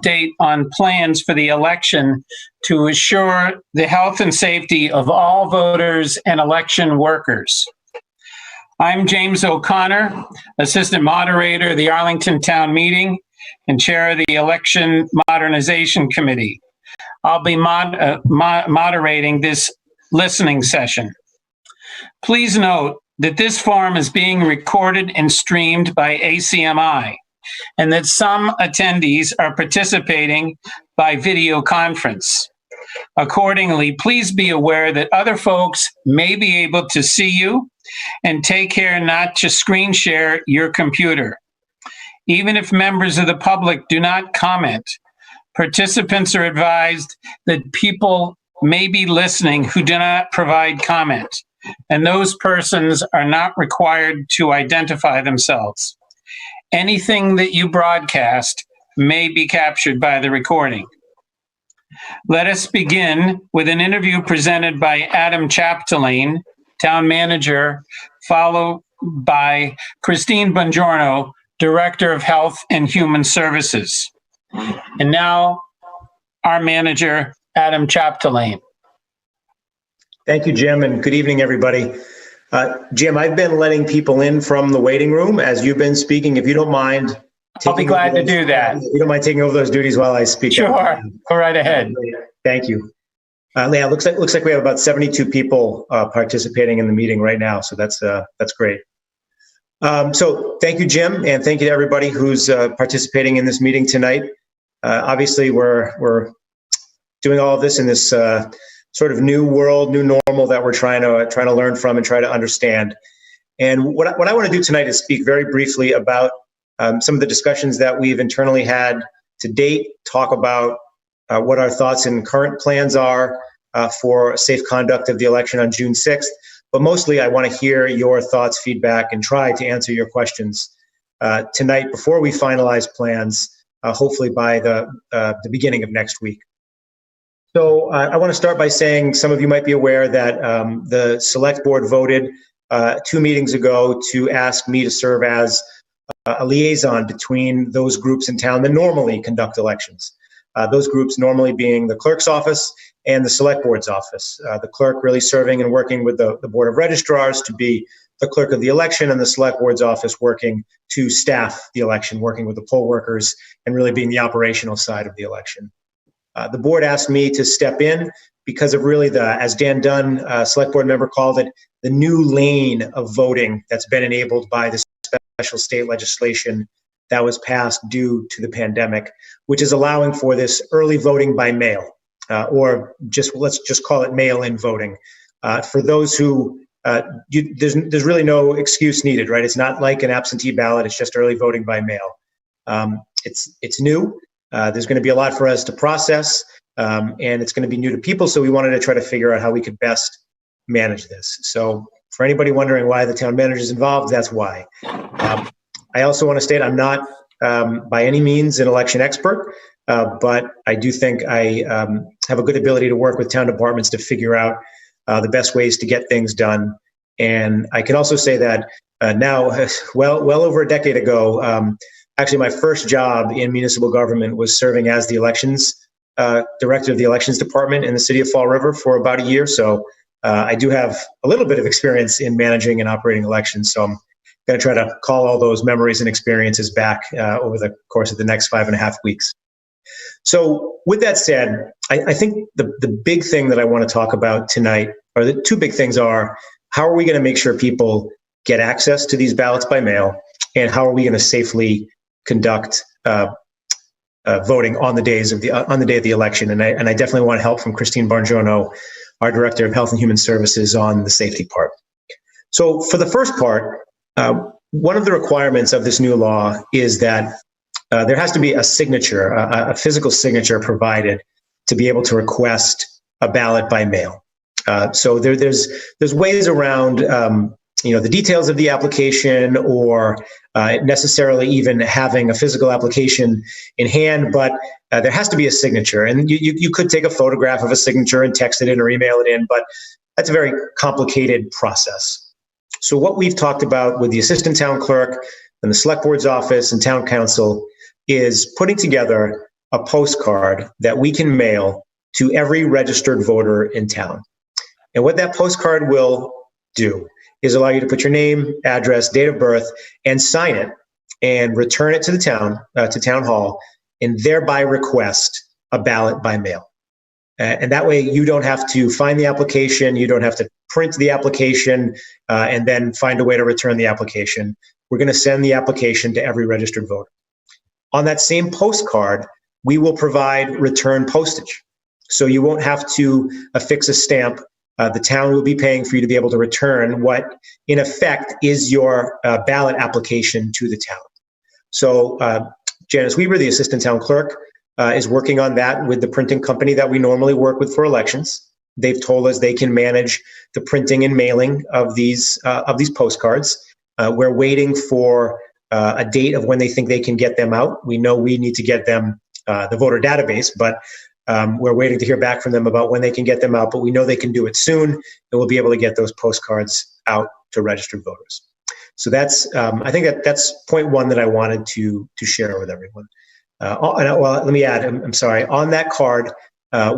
update on plans for the election to assure the health and safety of all voters and election workers. I'm James O'Connor, Assistant Moderator of the Arlington Town Meeting and Chair of the Election Modernization Committee. I'll be moderating this listening session. Please note that this forum is being recorded and streamed by ACMi, and that some attendees are participating by video conference. Accordingly, please be aware that other folks may be able to see you, and take care not to screen share your computer. Even if members of the public do not comment, participants are advised that people may be listening who do not provide comment, and those persons are not required to identify themselves. Anything that you broadcast may be captured by the recording. Let us begin with an interview presented by Adam Chapdelaine, Town Manager, followed by Christine Bongiorno, Director of Health and Human Services. And now, our manager, Adam Chapdelaine. Thank you, Jim, and good evening, everybody. Jim, I've been letting people in from the waiting room as you've been speaking. If you don't mind, I'll be glad to do that. If you don't mind taking over those duties while I speak. Sure, go right ahead. Thank you. Yeah, looks like we have about 72 people participating in the meeting right now, so that's great. So thank you, Jim, and thank you to everybody who's participating in this meeting tonight. Obviously, we're doing all of this in this sort of new world, new normal that we're trying to learn from and try to understand. And what I want to do tonight is speak very briefly about some of the discussions that we've internally had to date, talk about what our thoughts and current plans are for safe conduct of the election on June 6th. But mostly, I want to hear your thoughts, feedback, and try to answer your questions tonight before we finalize plans, hopefully by the beginning of next week. So I want to start by saying some of you might be aware that the Select Board voted 2 meetings ago to ask me to serve as a liaison between those groups in town that normally conduct elections. Those groups normally being the clerk's office and the select board's office. The clerk really serving and working with the board of registrars to be the clerk of the election, and the select board's office working to staff the election, working with the poll workers and really being the operational side of the election. The board asked me to step in because of really as Dan Dunn, select board member, called it, the new lane of voting that's been enabled by the special state legislation that was passed due to the pandemic, which is allowing for this early voting by mail, or let's just call it mail-in voting. For those who, there's really no excuse needed, right? It's not like an absentee ballot, it's just early voting by mail. It's new, there's gonna be a lot for us to process, and it's gonna be new to people, so we wanted to try to figure out how we could best manage this. So for anybody wondering why the town manager is involved, that's why. I also want to state I'm not by any means an election expert, but I do think I have a good ability to work with town departments to figure out the best ways to get things done. And I can also say that now, well over a decade ago, actually my first job in municipal government was serving as the elections director of the elections department in the city of Fall River for about a year. So I do have a little bit of experience in managing and operating elections. So I'm going to try to call all those memories and experiences back over the course of the next 5.5 weeks. So with that said, I think the big thing that I want to talk about tonight, or the 2 big things, are how are we going to make sure people get access to these ballots by mail, and how are we going to safely conduct voting on the day of the election. And I definitely want help from Christine Bongiorno, our Director of Health and Human Services, on the safety part. So for the first part, one of the requirements of this new law is that there has to be a signature, a physical signature provided to be able to request a ballot by mail. So there's ways around the details of the application, or necessarily even having a physical application in hand, but there has to be a signature. And you could take a photograph of a signature and text it in or email it in, but that's a very complicated process. So what we've talked about with the assistant town clerk and the select board's office and town council is putting together a postcard that we can mail to every registered voter in town. And what that postcard will do is allow you to put your name, address, date of birth, and sign it and return it to the town, to town hall, and thereby request a ballot by mail. And that way you don't have to find the application, you don't have to print the application, and then find a way to return the application. We're going to send the application to every registered voter. On that same postcard, we will provide return postage. So you won't have to affix a stamp. The town will be paying for you to be able to return what, in effect, is your ballot application to the town. So Janice Weaver, the assistant town clerk, is working on that with the printing company that we normally work with for elections. They've told us they can manage the printing and mailing of these postcards. We're waiting for a date of when they think they can get them out. We know we need to get them the voter database, but we're waiting to hear back from them about when they can get them out. But we know they can do it soon, and we'll be able to get those postcards out to registered voters. So that's I think that's point one that I wanted to share with everyone. Well, let me add. I'm sorry. On that card,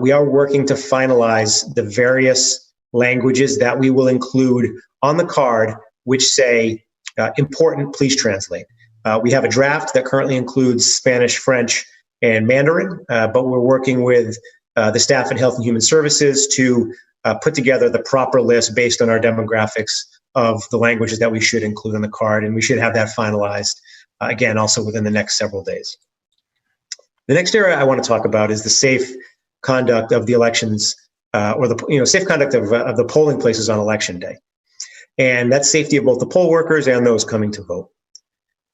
we are working to finalize the various languages that we will include on the card, which say important, please translate. We have a draft that currently includes Spanish, French, and Mandarin, but we're working with the staff at Health and Human Services to put together the proper list based on our demographics of the languages that we should include on the card, and we should have that finalized, again, also within the next several days. The next area I want to talk about is the safe conduct of the elections, or the safe conduct of the polling places on election day. And that's safety of both the poll workers and those coming to vote.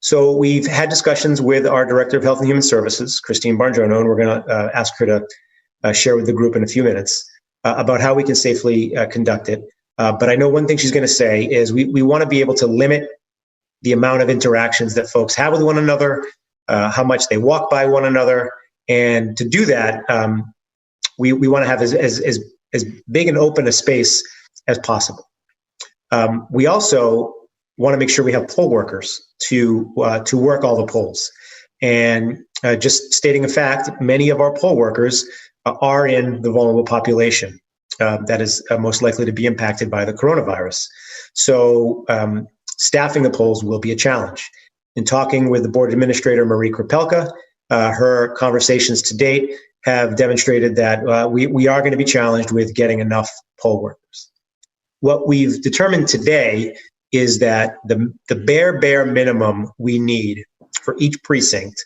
So we've had discussions with our Director of Health and Human Services, Christine Barjono, and we're going to ask her to share with the group in a few minutes about how we can safely conduct it. But I know one thing she's going to say is we want to be able to limit the amount of interactions that folks have with one another, how much they walk by one another. And to do that, we want to have as big and open a space as possible. We also want to make sure we have poll workers to work all the polls. And just stating a fact, many of our poll workers are in the vulnerable population that is most likely to be impacted by the coronavirus. So staffing the polls will be a challenge. In talking with the board administrator, Marie Krapelka, her conversations to date have demonstrated that we are going to be challenged with getting enough poll workers. What we've determined today is that the bare minimum we need for each precinct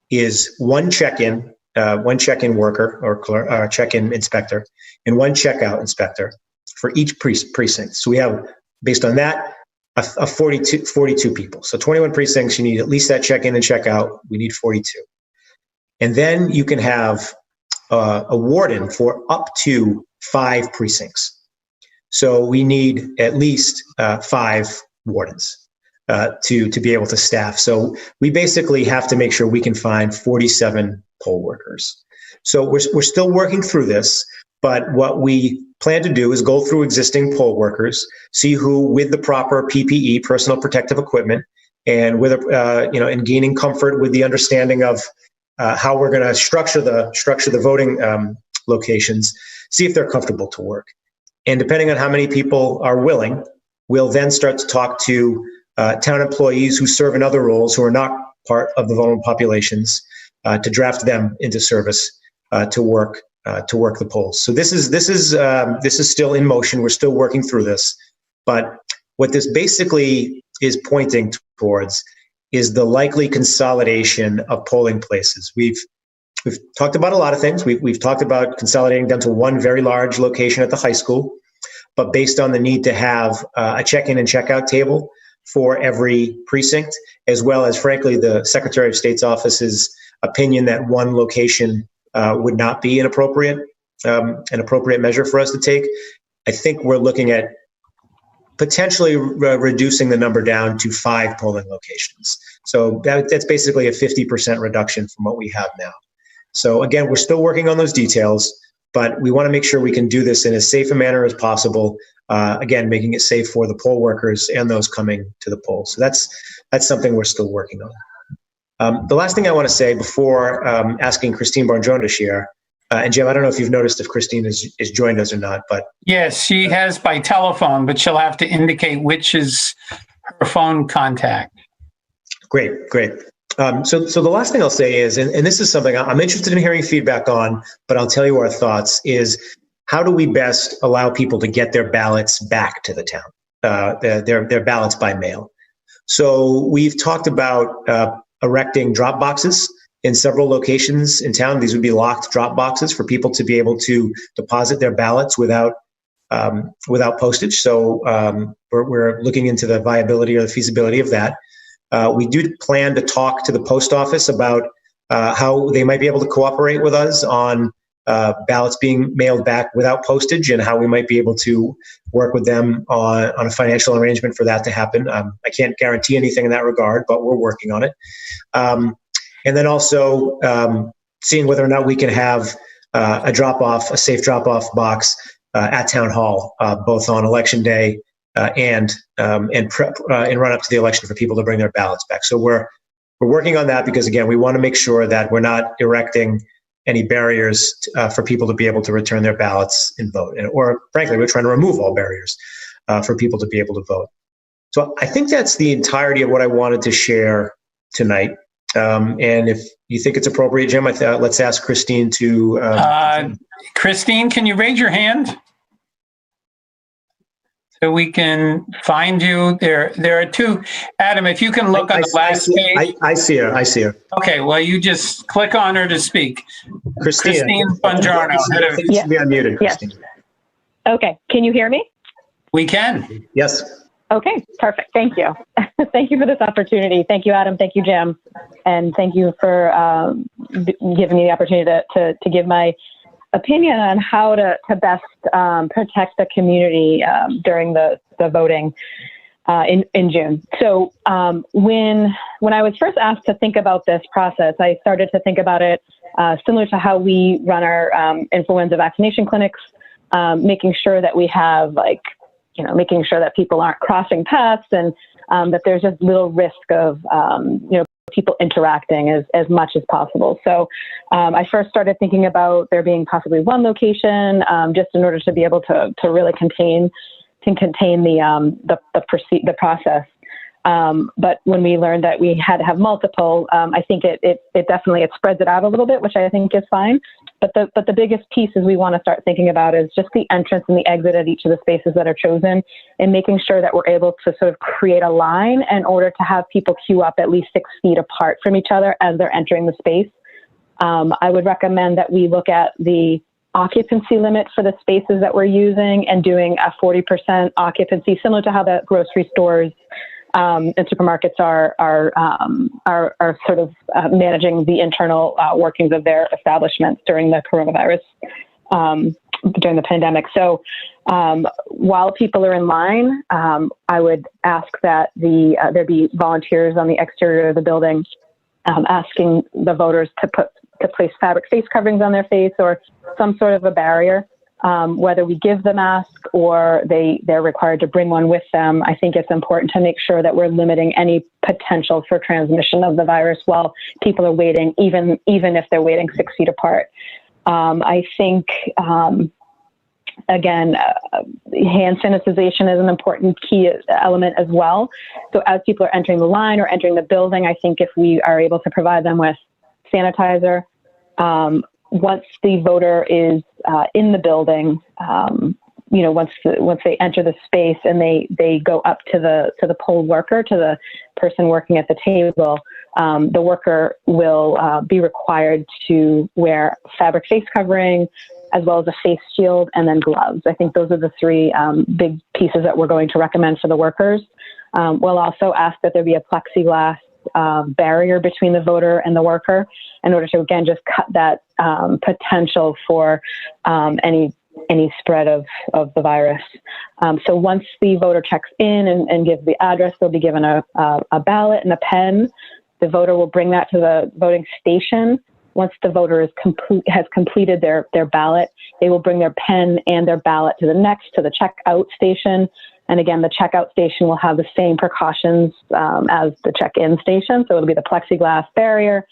is one check-in worker or check-in inspector and one checkout inspector for each precinct. So we have, based on that, a 42 people. So 21 precincts, you need at least that check-in and checkout. We need 42. And then you can have a warden for up to 5 precincts. So we need at least 5 wardens to be able to staff. So we basically have to make sure we can find 47 poll workers. So we're still working through this, but what we plan to do is go through existing poll workers, see who with the proper PPE, personal protective equipment, and with and gaining comfort with the understanding of how we're going to structure the voting locations, see if they're comfortable to work. And depending on how many people are willing, we'll then start to talk to town employees who serve in other roles who are not part of the vulnerable populations to draft them into service to work the polls. So this is still in motion. We're still working through this, but what this basically is pointing towards is the likely consolidation of polling places. We've talked about a lot of things. We've talked about consolidating down to one very large location at the high school, but based on the need to have a check-in and check-out table for every precinct, as well as, frankly, the Secretary of State's office's opinion that one location would not be an appropriate measure for us to take. I think we're looking at potentially reducing the number down to 5 polling locations. So that's basically a 50% reduction from what we have now. So again, we're still working on those details, but we want to make sure we can do this in as safe a manner as possible. Again, making it safe for the poll workers and those coming to the polls. So that's something we're still working on. The last thing I want to say before asking Christine Bongiorno to share, and Jim, I don't know if you've noticed if Christine is joined us or not, but Yes, she has by telephone, but she'll have to indicate which is her phone contact. Great. So the last thing I'll say is, and this is something I'm interested in hearing feedback on, but I'll tell you our thoughts, is how do we best allow people to get their ballots back to the town, their ballots by mail? So we've talked about erecting drop boxes in several locations in town. These would be locked drop boxes for people to be able to deposit their ballots without postage. So we're looking into the viability or the feasibility of that. We do plan to talk to the post office about how they might be able to cooperate with us on ballots being mailed back without postage, and how we might be able to work with them on a financial arrangement for that to happen. I can't guarantee anything in that regard, but we're working on it. And then also seeing whether or not we can have a safe drop-off box at Town Hall, both on Election Day and run up to the election for people to bring their ballots back. So we're working on that because, again, we want to make sure that we're not erecting any barriers for people to be able to return their ballots and vote. Or frankly, we're trying to remove all barriers for people to be able to vote. So I think that's the entirety of what I wanted to share tonight. And if you think it's appropriate, Jim, let's ask Christine to... Christine, can you raise your hand? So we can find you. There are two. Adam, if you can look on the last page. I see her. Okay, well, you just click on her to speak. Christine Bongiorno. I think you should be unmuted, Christine. Yes. Okay, can you hear me? We can. Yes. Okay, perfect. Thank you. Thank you for this opportunity. Thank you, Adam. Thank you, Jim. And thank you for giving me the opportunity to give my opinion on how to best protect the community during the voting in June. So when I was first asked to think about this process, I started to think about it similar to how we run our influenza vaccination clinics, making sure that we have making sure that people aren't crossing paths and that there's just little risk of people interacting as much as possible. So I first started thinking about there being possibly one location just in order to be able to really contain the process. But when we learned that we had to have multiple, I think it definitely spreads it out a little bit, which I think is fine. But the biggest piece is we want to start thinking about is just the entrance and the exit at each of the spaces that are chosen, and making sure that we're able to sort of create a line in order to have people queue up at least 6 feet apart from each other as they're entering the space. I would recommend that we look at the occupancy limit for the spaces that we're using and doing a 40% occupancy, similar to how the grocery stores and supermarkets are sort of managing the internal workings of their establishments during the coronavirus, during the pandemic. So while people are in line, I would ask that there be volunteers on the exterior of the building asking the voters to place fabric face coverings on their face or some sort of a barrier. Whether we give the mask or they're required to bring one with them, I think it's important to make sure that we're limiting any potential for transmission of the virus while people are waiting, even if they're waiting 6 feet apart. I think, again, hand sanitization is an important key element as well. So as people are entering the line or entering the building, I think if we are able to provide them with sanitizer, once the voter is in the building, once they enter the space and they go up to the poll worker, to the person working at the table, the worker will be required to wear fabric face covering, as well as a face shield and then gloves. I think those are the 3 big pieces that we're going to recommend for the workers. We'll also ask that there be a plexiglass barrier between the voter and the worker in order to, again, just cut that potential for any spread of the virus. So once the voter checks in and gives the address, they'll be given a ballot and a pen. The voter will bring that to the voting station. Once the voter has completed their ballot, they will bring their pen and their ballot to the checkout station, And again, the checkout station will have the same precautions as the check-in station. So it'll be the plexiglass barrier,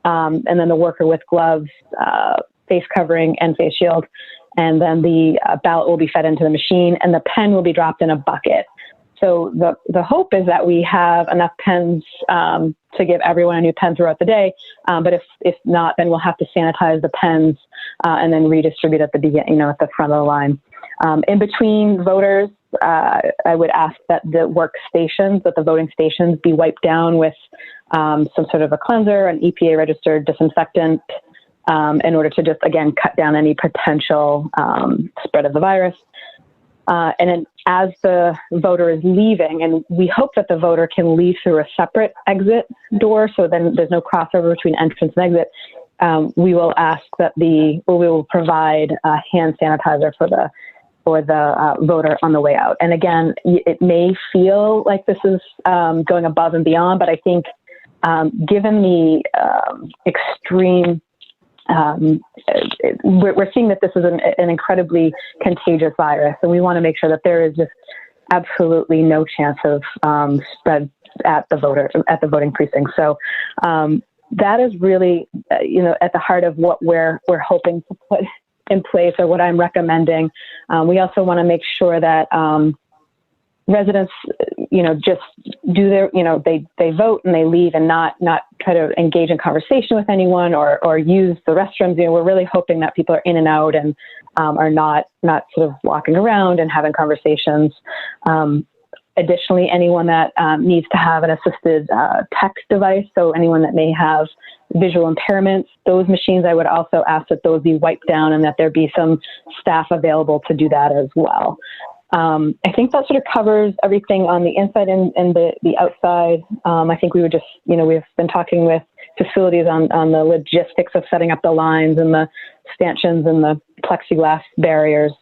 and then the worker with gloves, face covering, and face shield. And then the ballot will be fed into the machine, and the pen will be dropped in a bucket. So the hope is that we have enough pens to give everyone a new pen throughout the day. But if not, then we'll have to sanitize the pens and then redistribute at the beginning, at the front of the line. In between voters, I would ask that the the voting stations be wiped down with some sort of a cleanser, an EPA registered disinfectant, in order to just, again, cut down any potential spread of the virus. And then as the voter is leaving, and we hope that the voter can leave through a separate exit door, so then there's no crossover between entrance and exit, we will ask that we will provide hand sanitizer for the voter on the way out. And again, it may feel like this is going above and beyond, but I think given the extreme we're seeing that this is an incredibly contagious virus, and we want to make sure that there is just absolutely no chance of spread at the voting precinct. So that is really, at the heart of what we're hoping to put in place, or what I'm recommending. We also want to make sure that residents, just do their, they vote and they leave, and not try to engage in conversation with anyone or use the restrooms. We're really hoping that people are in and out and are not sort of walking around and having conversations. Additionally, anyone that needs to have an assisted text device, so anyone that may have visual impairments, those machines, I would also ask that those be wiped down and that there be some staff available to do that as well. I think that sort of covers everything on the inside and the outside. I think we would just, we've been talking with facilities on the logistics of setting up the lines and the stanchions and the plexiglass barriers.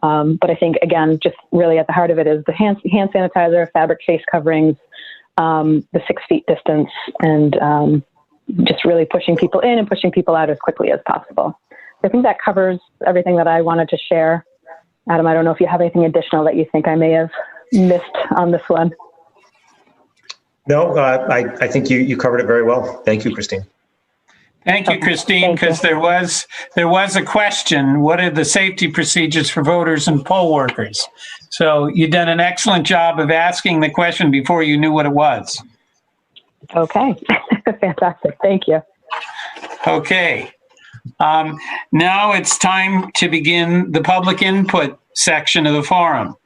But I think, again, just really at the heart of it is the hand sanitizer, fabric face coverings, the 6 feet distance, and just really pushing people in and pushing people out as quickly as possible. I think that covers everything that I wanted to share. Adam, I don't know if you have anything additional that you think I may have missed on this one. No, I think you covered it very well. Thank you, Christine. Thank you, Christine, because there was a question: what are the safety procedures for voters and poll workers? So you did an excellent job of asking the question before you knew what it was. Okay, fantastic. Thank you. Okay. Now it's time to begin the public input section of the forum.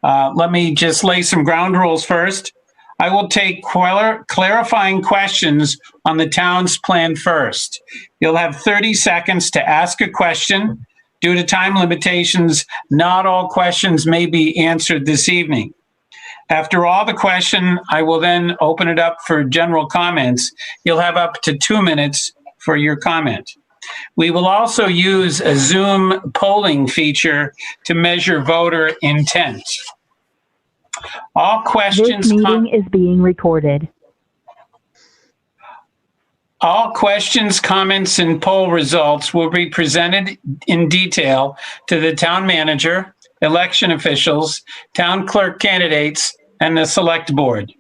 Let me just lay some ground rules first. I will take clarifying questions on the town's plan first. You'll have 30 seconds to ask a question. Due to time limitations, not all questions may be answered this evening. After all the question, I will then open it up for general comments. You'll have up to 2 minutes for your comment. We will also use a Zoom polling feature to measure voter intent. All questions. This meeting is being recorded. All questions, comments, and poll results will be presented in detail to the town manager, election officials, town clerk candidates, and the select board.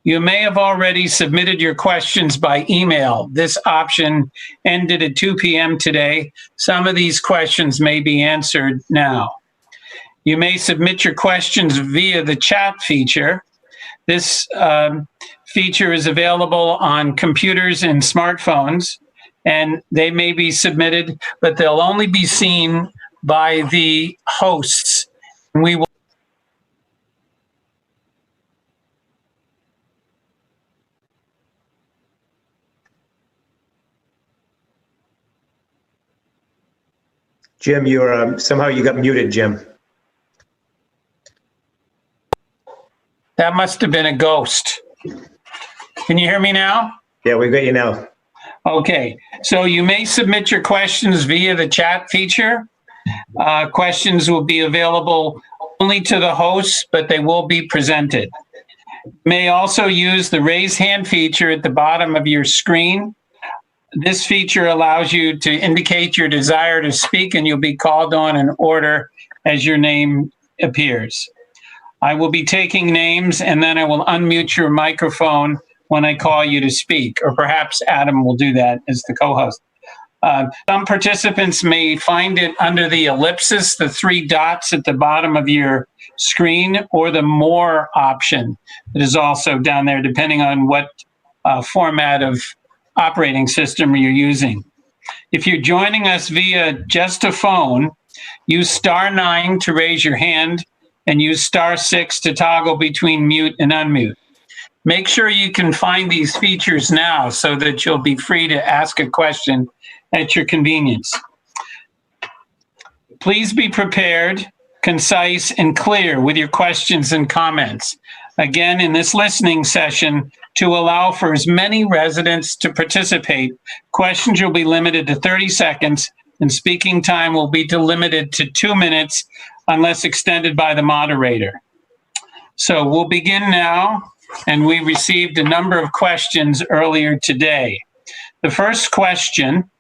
You may have already submitted your questions by email. This option ended at 2 p.m. today. Some of these questions may be answered now. You may submit your questions via the chat feature. This feature is available on computers and smartphones, and they may be submitted, but they'll only be seen by the hosts. We will Jim, you're somehow you got muted, Jim. That must have been a ghost. Can you hear me now? Yeah, we've got you now. Okay, so you may submit your questions via the chat feature. Questions will be available only to the hosts, but they will be presented. You may also use the raise hand feature at the bottom of your screen. This feature allows you to indicate your desire to speak, and you'll be called on in order as your name appears. I will be taking names, and then I will unmute your microphone when I call you to speak, or perhaps Adam will do that as the co-host. Some participants may find it under the ellipsis, the 3 dots at the bottom of your screen, or the More option that is also down there, depending on what format of operating system you're using. If you're joining us via just a phone, use *9 to raise your hand and use *6 to toggle between mute and unmute. Make sure you can find these features now so that you'll be free to ask a question at your convenience. Please be prepared, concise, and clear with your questions and comments. Again, in this listening session, to allow for as many residents to participate, questions will be limited to 30 seconds, and speaking time will be limited to 2 minutes unless extended by the moderator. So we'll begin now, and we received a number of questions earlier today. The first question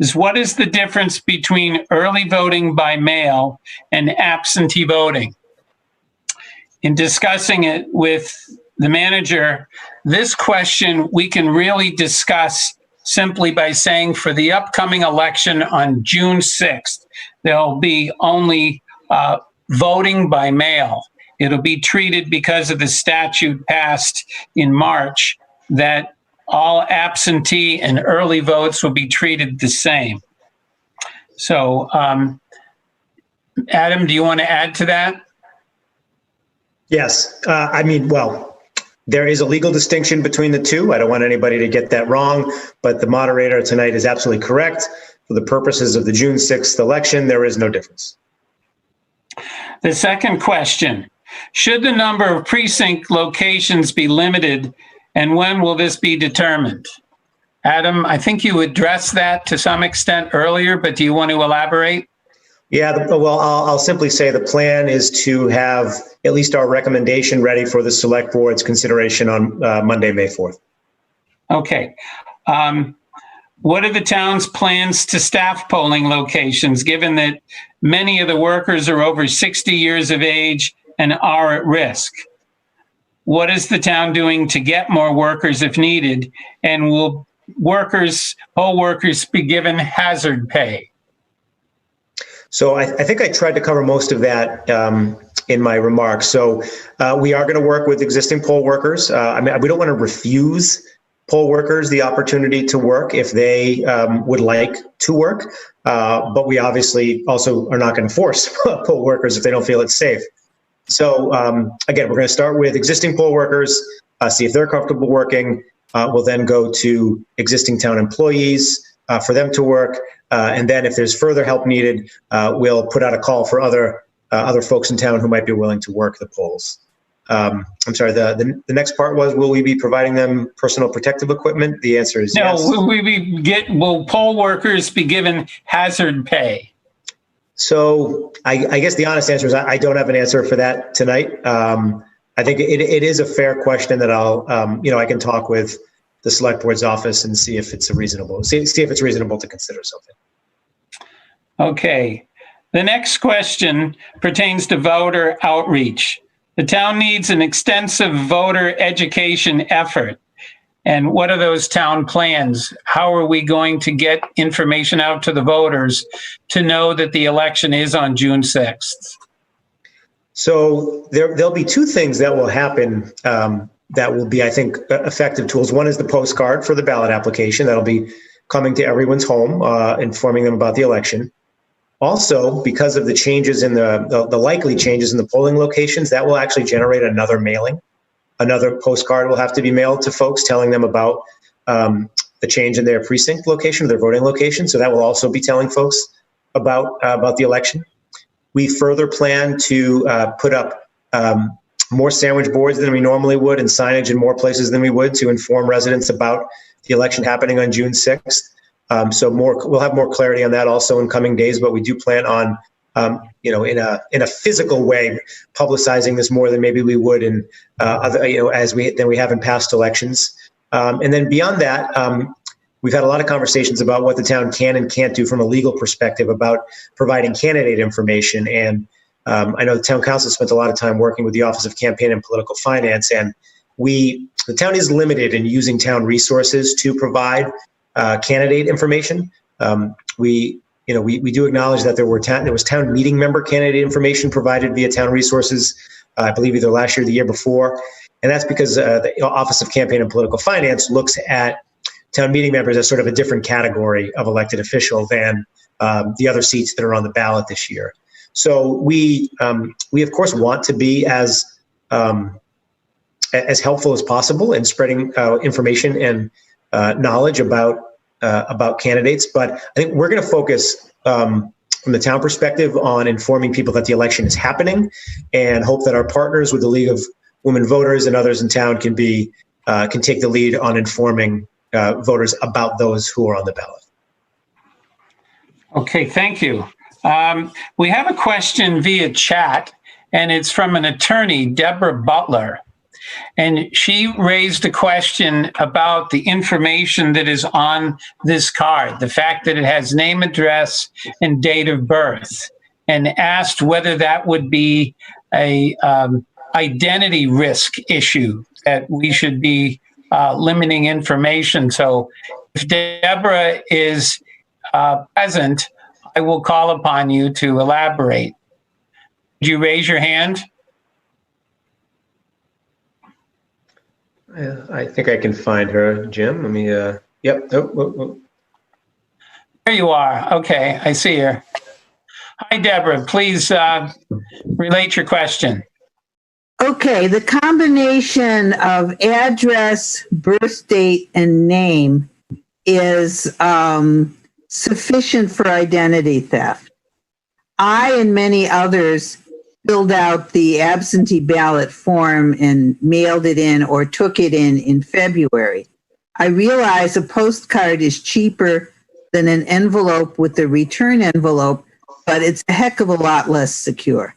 is, what is the difference between early voting by mail and absentee voting? In discussing it with the manager, this question we can really discuss simply by saying for the upcoming election on June 6th, there'll be only voting by mail. It'll be treated, because of the statute passed in March, that all absentee and early votes will be treated the same. So, Adam, do you want to add to that? Yes. There is a legal distinction between the two. I don't want anybody to get that wrong, but the moderator tonight is absolutely correct. For the purposes of the June 6th election, there is no difference. The second question, should the number of precinct locations be limited, and when will this be determined? Adam, I think you addressed that to some extent earlier, but do you want to elaborate? Yeah, I'll simply say the plan is to have at least our recommendation ready for the select board's consideration on Monday, May 4th. Okay. What are the town's plans to staff polling locations, given that many of the workers are over 60 years of age and are at risk? What is the town doing to get more workers if needed? And will poll workers be given hazard pay? So I think I tried to cover most of that in my remarks. So we are going to work with existing poll workers. We don't want to refuse poll workers the opportunity to work if they would like to work, but we obviously also are not going to force poll workers if they don't feel it's safe. So again, we're going to start with existing poll workers, see if they're comfortable working. We'll then go to existing town employees for them to work. And then if there's further help needed, we'll put out a call for other folks in town who might be willing to work the polls. I'm sorry, the next part was, will we be providing them personal protective equipment? The answer is yes. No, will poll workers be given hazard pay? So I guess the honest answer is I don't have an answer for that tonight. I think it is a fair question that I can talk with the select board's office and see if it's reasonable to consider something. Okay. The next question pertains to voter outreach. The town needs an extensive voter education effort. And what are those town plans? How are we going to get information out to the voters to know that the election is on June 6th? So there'll be two things that will happen that will be, I think, effective tools. One is the postcard for the ballot application. That'll be coming to everyone's home, informing them about the election. Also, because of the changes in the likely changes in the polling locations, that will actually generate another mailing. Another postcard will have to be mailed to folks telling them about the change in their precinct location, their voting location. So that will also be telling folks about the election. We further plan to put up more sandwich boards than we normally would and signage in more places than we would to inform residents about the election happening on June 6th. So we'll have more clarity on that also in coming days, but we do plan on, in a physical way, publicizing this more than maybe we would in than we have in past elections. And then beyond that, we've had a lot of conversations about what the town can and can't do from a legal perspective about providing candidate information. And I know the town council spent a lot of time working with the Office of Campaign and Political Finance, and the town is limited in using town resources to provide candidate information. We do acknowledge that there was town meeting member candidate information provided via town resources, I believe either last year or the year before. And that's because the Office of Campaign and Political Finance looks at town meeting members as sort of a different category of elected official than the other seats that are on the ballot this year. So we of course want to be as helpful as possible in spreading information and knowledge about candidates. But I think we're going to focus from the town perspective on informing people that the election is happening, and hope that our partners with the League of Women Voters and others in town can take the lead on informing voters about those who are on the ballot. Okay, thank you. We have a question via chat, and it's from an attorney, Deborah Butler. And she raised a question about the information that is on this card, the fact that it has name, address, and date of birth, and asked whether that would be a identity risk issue, that we should be limiting information. So if Deborah is present, I will call upon you to elaborate. Would you raise your hand? I think I can find her, Jim. Let me, yep. Oh. There you are. Okay, I see her. Hi, Deborah. Please relate your question. Okay, the combination of address, birth date, and name is sufficient for identity theft. I and many others filled out the absentee ballot form and mailed it in or took it in February. I realize a postcard is cheaper than an envelope with the return envelope, but it's a heck of a lot less secure.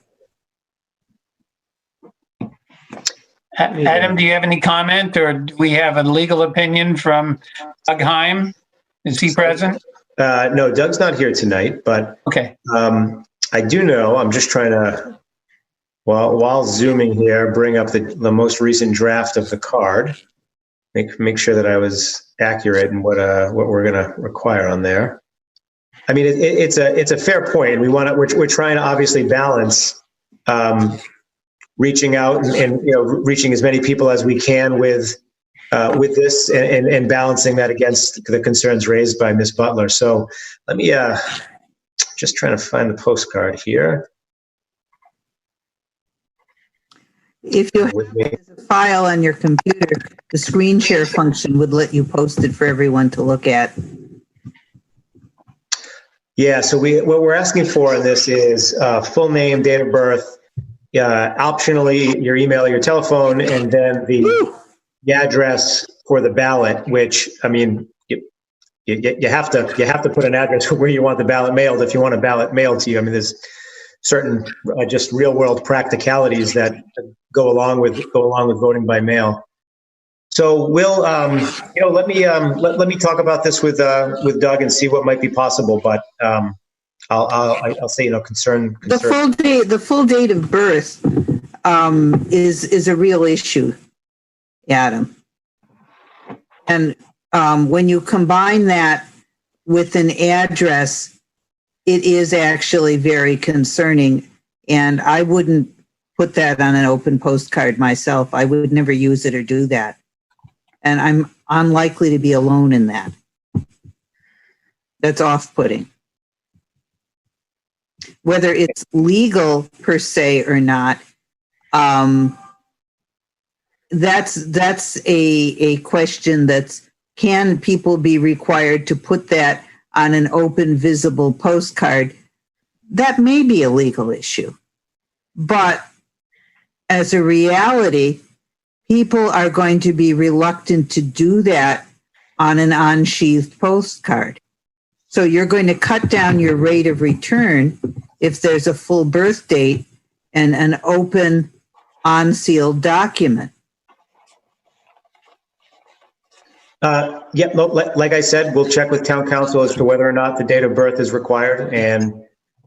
Adam, do you have any comment, or do we have a legal opinion from Doug Heim? Is he present? No, Doug's not here tonight, but okay. I do know, I'm just trying to, while zooming here, bring up the most recent draft of the card. Make sure that I was accurate in what we're going to require on there. I mean, it's a fair point. We're trying to obviously balance reaching out and reaching as many people as we can with this and balancing that against the concerns raised by Ms. Butler. So let me just trying to find the postcard here. If you have a file on your computer, the screen share function would let you post it for everyone to look at. Yeah, so what we're asking for in this is full name, date of birth, optionally your email, your telephone, and then the address for the ballot, which, I mean, you have to put an address where you want the ballot mailed if you want a ballot mailed to you. I mean, there's certain just real world practicalities that go along with voting by mail. So we'll let me talk about this with Doug and see what might be possible. But I'll say concern. The full date of birth is a real issue, Adam. And when you combine that with an address, it is actually very concerning. And I wouldn't put that on an open postcard myself. I would never use it or do that. And I'm unlikely to be alone in that. That's off-putting. Whether it's legal per se or not, that's a question that's, can people be required to put that on an open, visible postcard? That may be a legal issue. But as a reality, people are going to be reluctant to do that on an unsheathed postcard. So you're going to cut down your rate of return if there's a full birth date and an open, unsealed document. Like I said, we'll check with town council as to whether or not the date of birth is required, and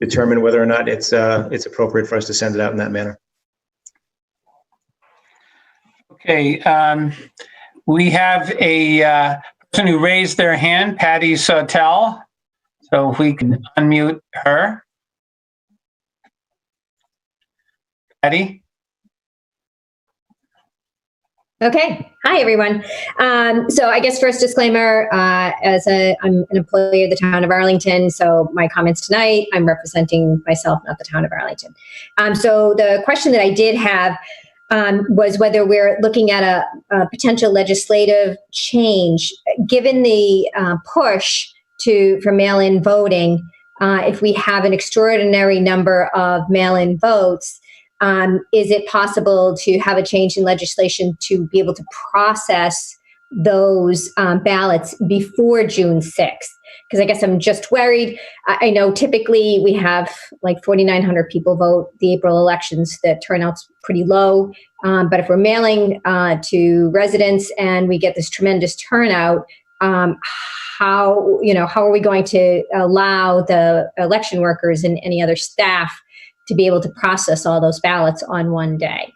determine whether or not it's appropriate for us to send it out in that manner. Okay, we have a person who raised their hand, Patty Sautel. So if we can unmute her. Patty? Okay. Hi, everyone. So I guess first disclaimer, I'm an employee of the town of Arlington. So my comments tonight, I'm representing myself, not the town of Arlington. So the question that I did have was whether we're looking at a potential legislative change, given the push for mail-in voting. If we have an extraordinary number of mail-in votes, is it possible to have a change in legislation to be able to process those ballots before June 6th? Because I guess I'm just worried. I know typically we have like 4,900 people vote the April elections. The turnout's pretty low. But if we're mailing to residents and we get this tremendous turnout, how are we going to allow the election workers and any other staff to be able to process all those ballots on one day?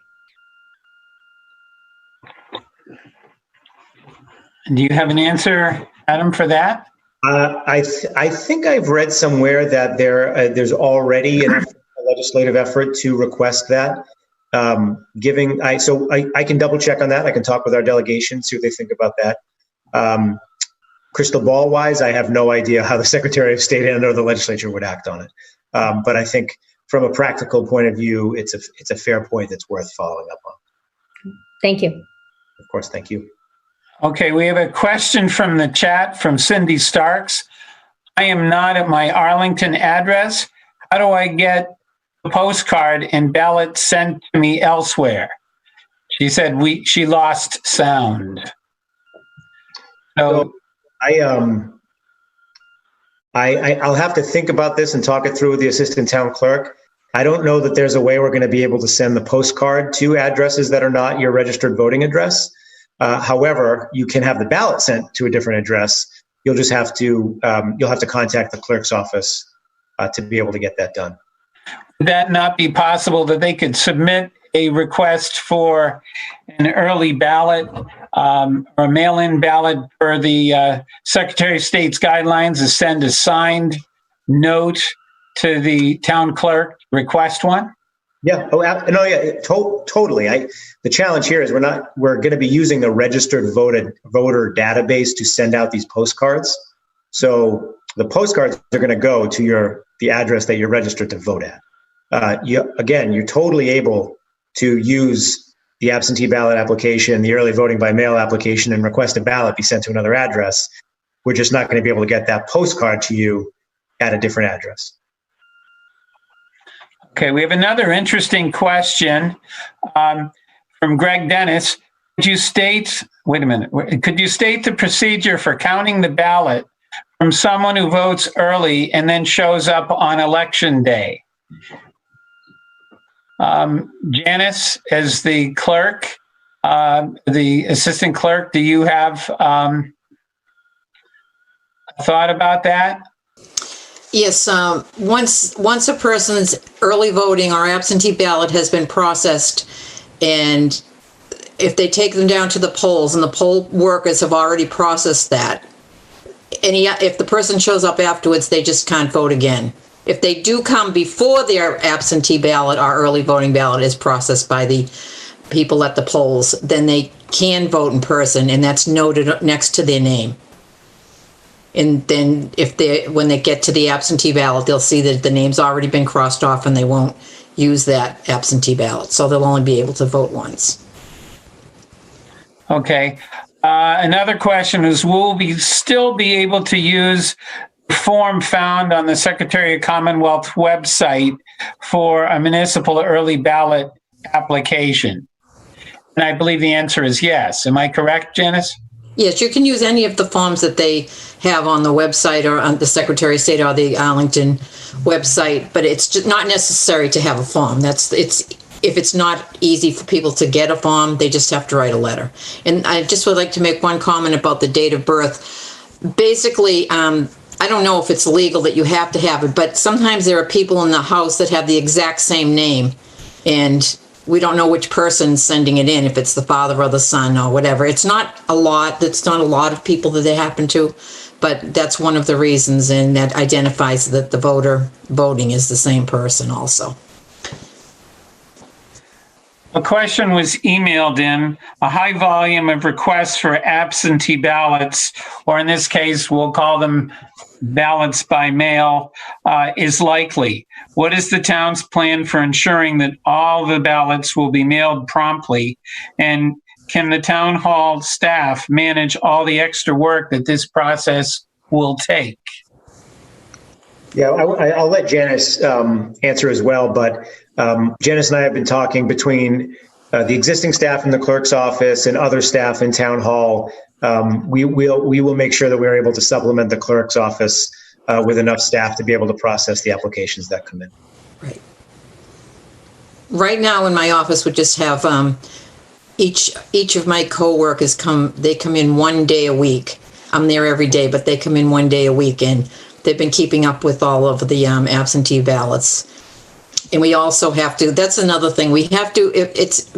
Do you have an answer, Adam, for that? I think I've read somewhere that there's already a legislative effort to request that. I can double check on that. I can talk with our delegation, see what they think about that. Crystal ball wise, I have no idea how the Secretary of State and or the legislature would act on it. But I think from a practical point of view, it's a fair point that's worth following up on. Thank you. Of course, thank you. Okay, we have a question from the chat from Cindy Starks. I am not at my Arlington address. How do I get a postcard and ballot sent to me elsewhere? She said she lost sound. So I'll have to think about this and talk it through with the assistant town clerk. I don't know that there's a way we're going to be able to send the postcard to addresses that are not your registered voting address. However, you can have the ballot sent to a different address. You'll just have to contact the clerk's office to be able to get that done. Would that not be possible that they could submit a request for an early ballot or a mail-in ballot per the Secretary of State's guidelines to send a signed note to the town clerk, request one? Yeah. Oh, no. Yeah. Totally. The challenge here is we're going to be using the registered voter database to send out these postcards. So the postcards are going to go to the address that you're registered to vote at. You're totally able to use the absentee ballot application, the early voting by mail application, and request a ballot be sent to another address. We're just not going to be able to get that postcard to you at a different address. Okay, we have another interesting question from Greg Dennis. Could you state the procedure for counting the ballot from someone who votes early and then shows up on election day? Janice, as the clerk, the assistant clerk, do you have thought about that? Yes, once a person's early voting or absentee ballot has been processed, and if they take them down to the polls and the poll workers have already processed that, if the person shows up afterwards, they just can't vote again. If they do come before their absentee ballot or early voting ballot is processed by the people at the polls, then they can vote in person, and that's noted next to their name. And then when they get to the absentee ballot, they'll see that the name's already been crossed off and they won't use that absentee ballot. So they'll only be able to vote once. Okay. Another question is, will we still be able to use the form found on the Secretary of Commonwealth website for a municipal early ballot application? And I believe the answer is yes. Am I correct, Janice? Yes, you can use any of the forms that they have on the website or on the Secretary of State or the Arlington website, but it's just not necessary to have a form. If it's not easy for people to get a form, they just have to write a letter. And I just would like to make one comment about the date of birth. Basically, I don't know if it's legal that you have to have it, but sometimes there are people in the house that have the exact same name, and we don't know which person's sending it in, if it's the father or the son or whatever. It's not a lot. It's not a lot of people that they happen to, but that's one of the reasons, and that identifies that the voter voting is the same person also. A question was emailed in. A high volume of requests for absentee ballots, or in this case, we'll call them ballots by mail, is likely. What is the town's plan for ensuring that all the ballots will be mailed promptly? And can the town hall staff manage all the extra work that this process will take? Yeah, I'll let Janice answer as well, but Janice and I have been talking between the existing staff in the clerk's office and other staff in town hall. We will make sure that we're able to supplement the clerk's office with enough staff to be able to process the applications that come in. Right. Right now in my office, we just have each of my co-workers come in 1 day a week. I'm there every day, but they come in 1 day a week, and they've been keeping up with all of the absentee ballots. And we also have to, that's another thing, we have to, it's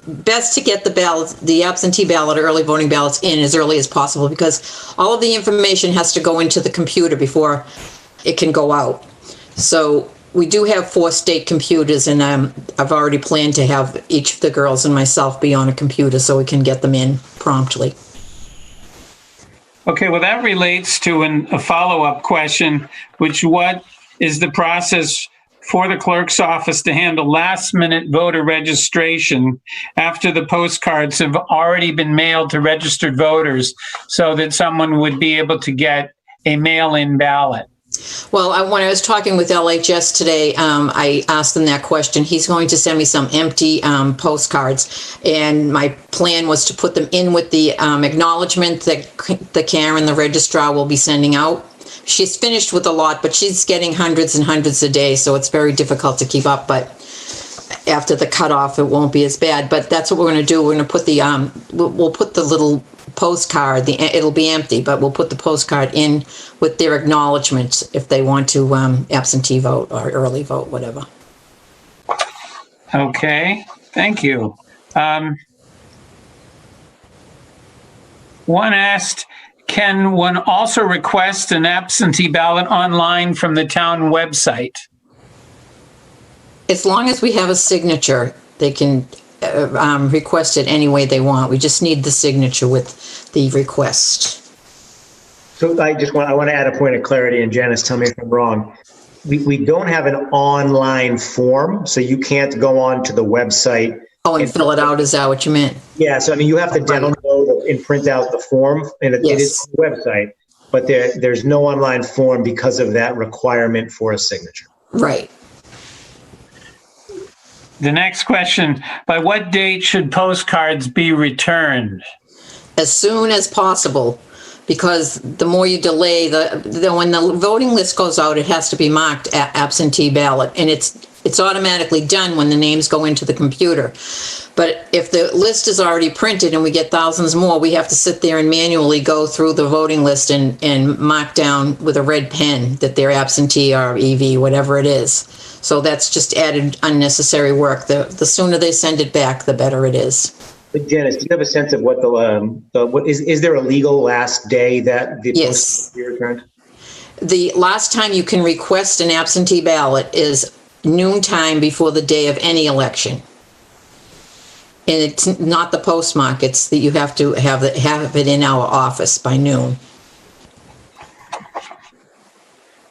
best to get the absentee ballot, early voting ballots in as early as possible, because all of the information has to go into the computer before it can go out. So we do have 4 state computers, and I've already planned to have each of the girls and myself be on a computer so we can get them in promptly. Okay, well, that relates to a follow-up question, what is the process for the clerk's office to handle last-minute voter registration after the postcards have already been mailed to registered voters, so that someone would be able to get a mail-in ballot? Well, when I was talking with LHS today, I asked them that question. He's going to send me some empty postcards, and my plan was to put them in with the acknowledgement that Karen, the registrar, will be sending out. She's finished with a lot, but she's getting hundreds and hundreds a day, so it's very difficult to keep up. But after the cutoff, it won't be as bad. But that's what we're going to do. We're going to put the we'll put the little postcard. It'll be empty, but we'll put the postcard in with their acknowledgments if they want to absentee vote or early vote, whatever. Okay, thank you. One asked, can one also request an absentee ballot online from the town website? As long as we have a signature, they can request it any way they want. We just need the signature with the request. So I want to add a point of clarity, and Janice, tell me if I'm wrong. We don't have an online form, so you can't go on to the website. Oh, and fill it out, is that what you meant? Yeah, so I mean, you have to download and print out the form, and it is on the website, but there's no online form because of that requirement for a signature. Right. The next question, by what date should postcards be returned? As soon as possible, because the more you delay, when the voting list goes out, it has to be marked absentee ballot, and it's automatically done when the names go into the computer. But if the list is already printed and we get thousands more, we have to sit there and manually go through the voting list and mark down with a red pen that they're absentee or EV, whatever it is. So that's just added unnecessary work. The sooner they send it back, the better it is. But Janice, do you have a sense of what what is there a legal last day that the Yes. post will be returned? The last time you can request an absentee ballot is noontime before the day of any election. And it's not the postmark, it's that you have to have it in our office by noon.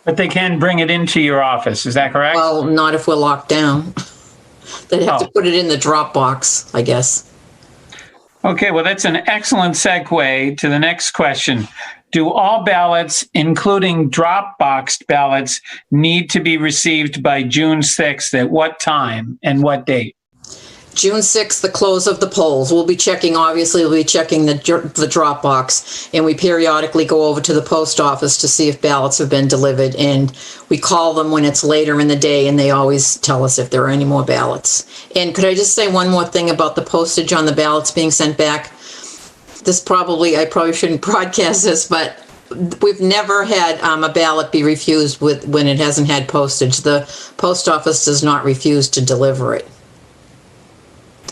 But they can bring it into your office, is that correct? Well, not if we're locked down. They'd have to put it in the Dropbox, I guess. Okay, well, that's an excellent segue to the next question. Do all ballots, including Dropbox ballots, need to be received by June 6th? At what time and what date? June 6th, the close of the polls. We'll be checking the Dropbox, and we periodically go over to the post office to see if ballots have been delivered, and we call them when it's later in the day, and they always tell us if there are any more ballots. And could I just say one more thing about the postage on the ballots being sent back? I probably shouldn't broadcast this, but we've never had a ballot be refused when it hasn't had postage. The post office does not refuse to deliver it.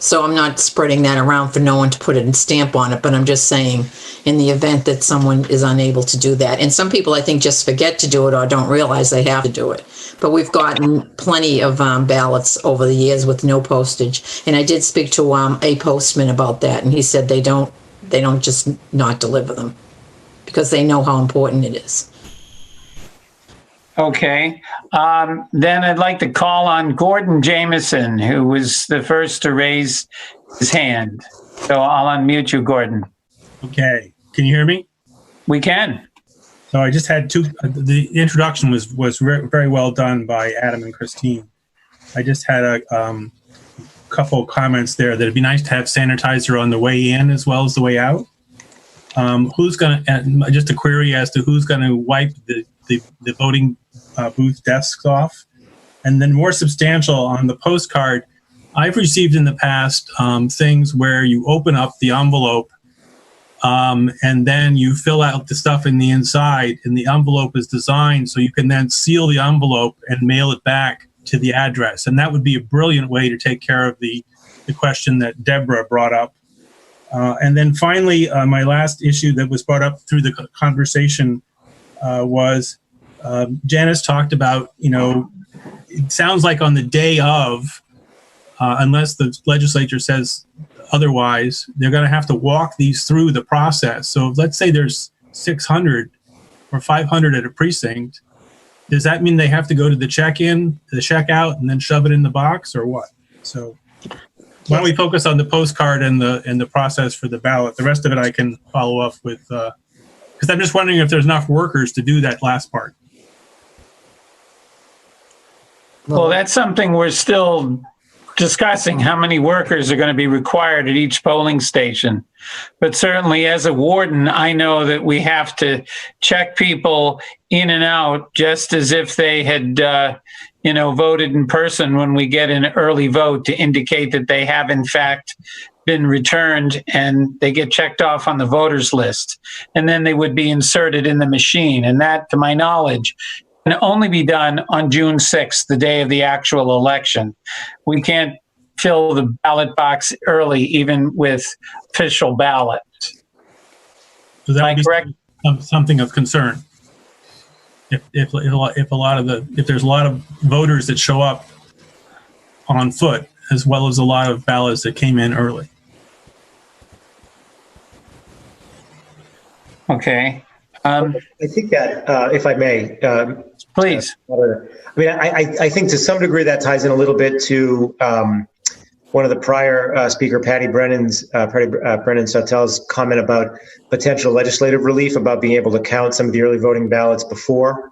So I'm not spreading that around for no one to put a stamp on it, but I'm just saying in the event that someone is unable to do that. And some people, I think, just forget to do it or don't realize they have to do it. But we've gotten plenty of ballots over the years with no postage. And I did speak to a postman about that, and he said they don't just not deliver them because they know how important it is. Okay. Then I'd like to call on Gordon Jameson, who was the first to raise his hand. So I'll unmute you, Gordon. Okay. Can you hear me? We can. So I just had the introduction was very well done by Adam and Christine. I just had a couple of comments there that it'd be nice to have sanitizer on the way in as well as the way out. Who's going to, just a query as to who's going to wipe the voting booth desks off. And then more substantial on the postcard, I've received in the past things where you open up the envelope and then you fill out the stuff in the inside, and the envelope is designed so you can then seal the envelope and mail it back to the address. And that would be a brilliant way to take care of the question that Deborah brought up. And then finally, my last issue that was brought up through the conversation was Janice talked about, it sounds like on the day of, unless the legislature says otherwise, they're going to have to walk these through the process. So let's say there's 600 or 500 at a precinct. Does that mean they have to go to the check-in, the check-out, and then shove it in the box, or what? So why don't we focus on the postcard and the process for the ballot? The rest of it I can follow up with, because I'm just wondering if there's enough workers to do that last part. Well, that's something we're still discussing, how many workers are going to be required at each polling station. But certainly as a warden, I know that we have to check people in and out just as if they had, voted in person when we get an early vote to indicate that they have in fact been returned, and they get checked off on the voters list. And then they would be inserted in the machine. And that, to my knowledge, can only be done on June 6th, the day of the actual election. We can't fill the ballot box early, even with official ballots. So that Am I correct? Something of concern. If there's a lot of voters that show up on foot, as well as a lot of ballots that came in early. Okay. I think that, if I may, Please. I think to some degree that ties in a little bit to one of the prior speaker, Patty Brennan Sautel's comment about potential legislative relief about being able to count some of the early voting ballots before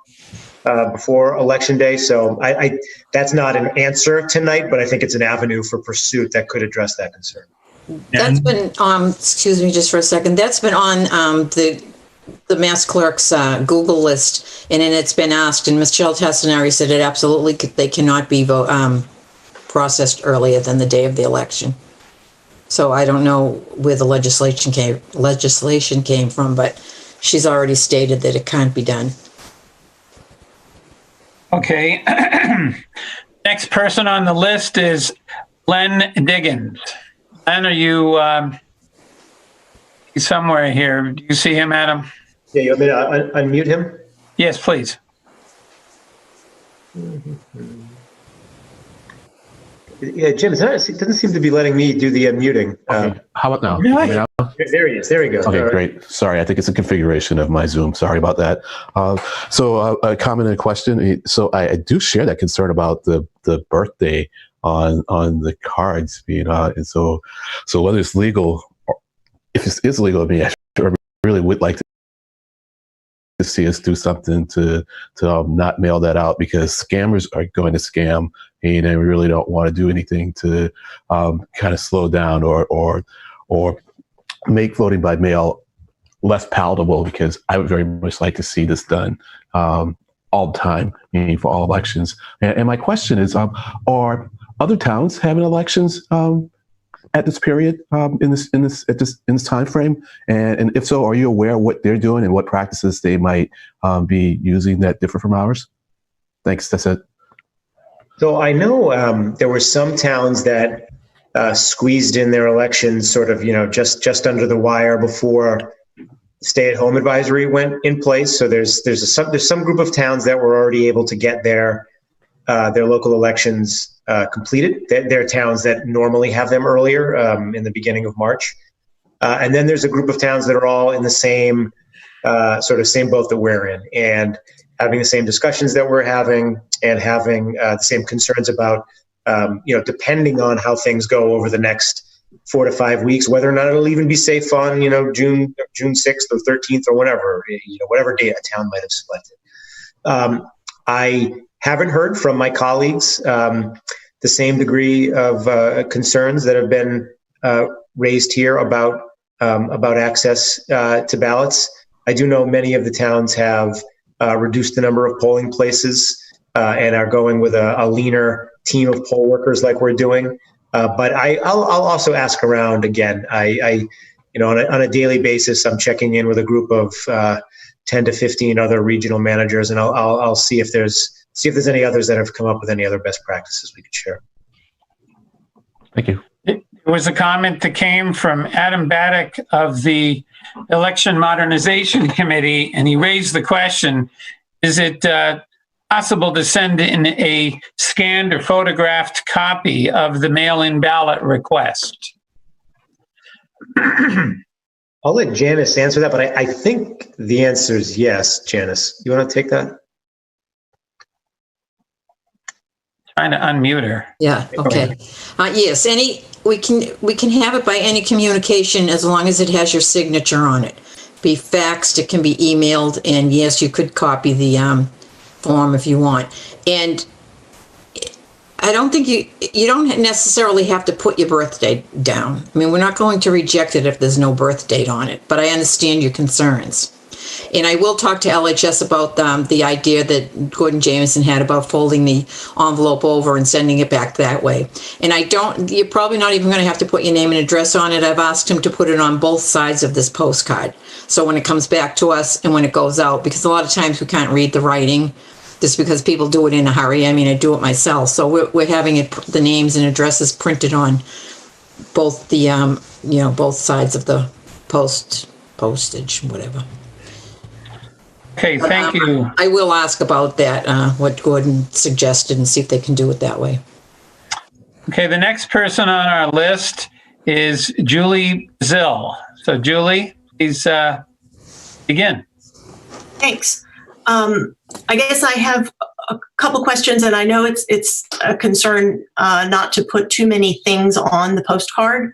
election day. So that's not an answer tonight, but I think it's an avenue for pursuit that could address that concern. That's been, excuse me just for a second, that's been on the Mass Clerk's Google list, and then it's been asked, and Michelle Tassinari said it absolutely, they cannot be processed earlier than the day of the election. So I don't know where the legislation came from, but she's already stated that it can't be done. Okay. Next person on the list is Len Higgins. Len, are you he's somewhere here? Do you see him, Adam? Yeah, you want me to unmute him? Yes, please. Yeah, Jim, it doesn't seem to be letting me do the unmuting. Okay. How about now? Really? There he is. There we go. Okay, great. Sorry, I think it's a configuration of my Zoom. Sorry about that. So a comment and a question. So I do share that concern about the birthday on the cards being and so whether it's legal, or if it is legal, I really would like to see us do something to not mail that out, because scammers are going to scam, and we really don't want to do anything to kind of slow down or make voting by mail less palatable, because I would very much like to see this done all the time, meaning for all elections. And my question is, are other towns having elections at this period in this time frame? And if so, are you aware of what they're doing and what practices they might be using that differ from ours? Thanks. That's it. So I know there were some towns that squeezed in their elections sort of, just under the wire before stay-at-home advisory went in place. So there's some group of towns that were already able to get their local elections completed. They're towns that normally have them earlier in the beginning of March. And then there's a group of towns that are all in the same same boat that we're in, and having the same discussions that we're having, and having the same concerns about, depending on how things go over the next 4 to 5 weeks, whether or not it'll even be safe on, June 6th or 13th or whatever, whatever day a town might have selected. I haven't heard from my colleagues the same degree of concerns that have been raised here about access to ballots. I do know many of the towns have reduced the number of polling places and are going with a leaner team of poll workers like we're doing. But I'll also ask around again. On a daily basis, I'm checking in with a group of 10 to 15 other regional managers, and I'll see if there's any others that have come up with any other best practices we could share. Thank you. It was a comment that came from Adam Baddock of the Election Modernization Committee, and he raised the question, is it possible to send in a scanned or photographed copy of the mail-in ballot request? I'll let Janice answer that, but I think the answer is yes. Janice, you want to take that? Trying to unmute her. Yeah, okay. Yes, we can have it by any communication as long as it has your signature on it. Be faxed, it can be emailed, and yes, you could copy the form if you want. And I don't think you don't necessarily have to put your birth date down. I mean, we're not going to reject it if there's no birth date on it, but I understand your concerns. And I will talk to LHS about the idea that Gordon Jameson had about folding the envelope over and sending it back that way. And you're probably not even going to have to put your name and address on it. I've asked him to put it on both sides of this postcard. So when it comes back to us and when it goes out, because a lot of times we can't read the writing just because people do it in a hurry. I mean, I do it myself. So we're having the names and addresses printed on both the, both sides of the postage, whatever. Okay, thank you. I will ask about that, what Gordon suggested, and see if they can do it that way. Okay, the next person on our list is Julie Zill. So Julie, please begin. Thanks. I guess I have a couple questions, and I know it's a concern not to put too many things on the postcard,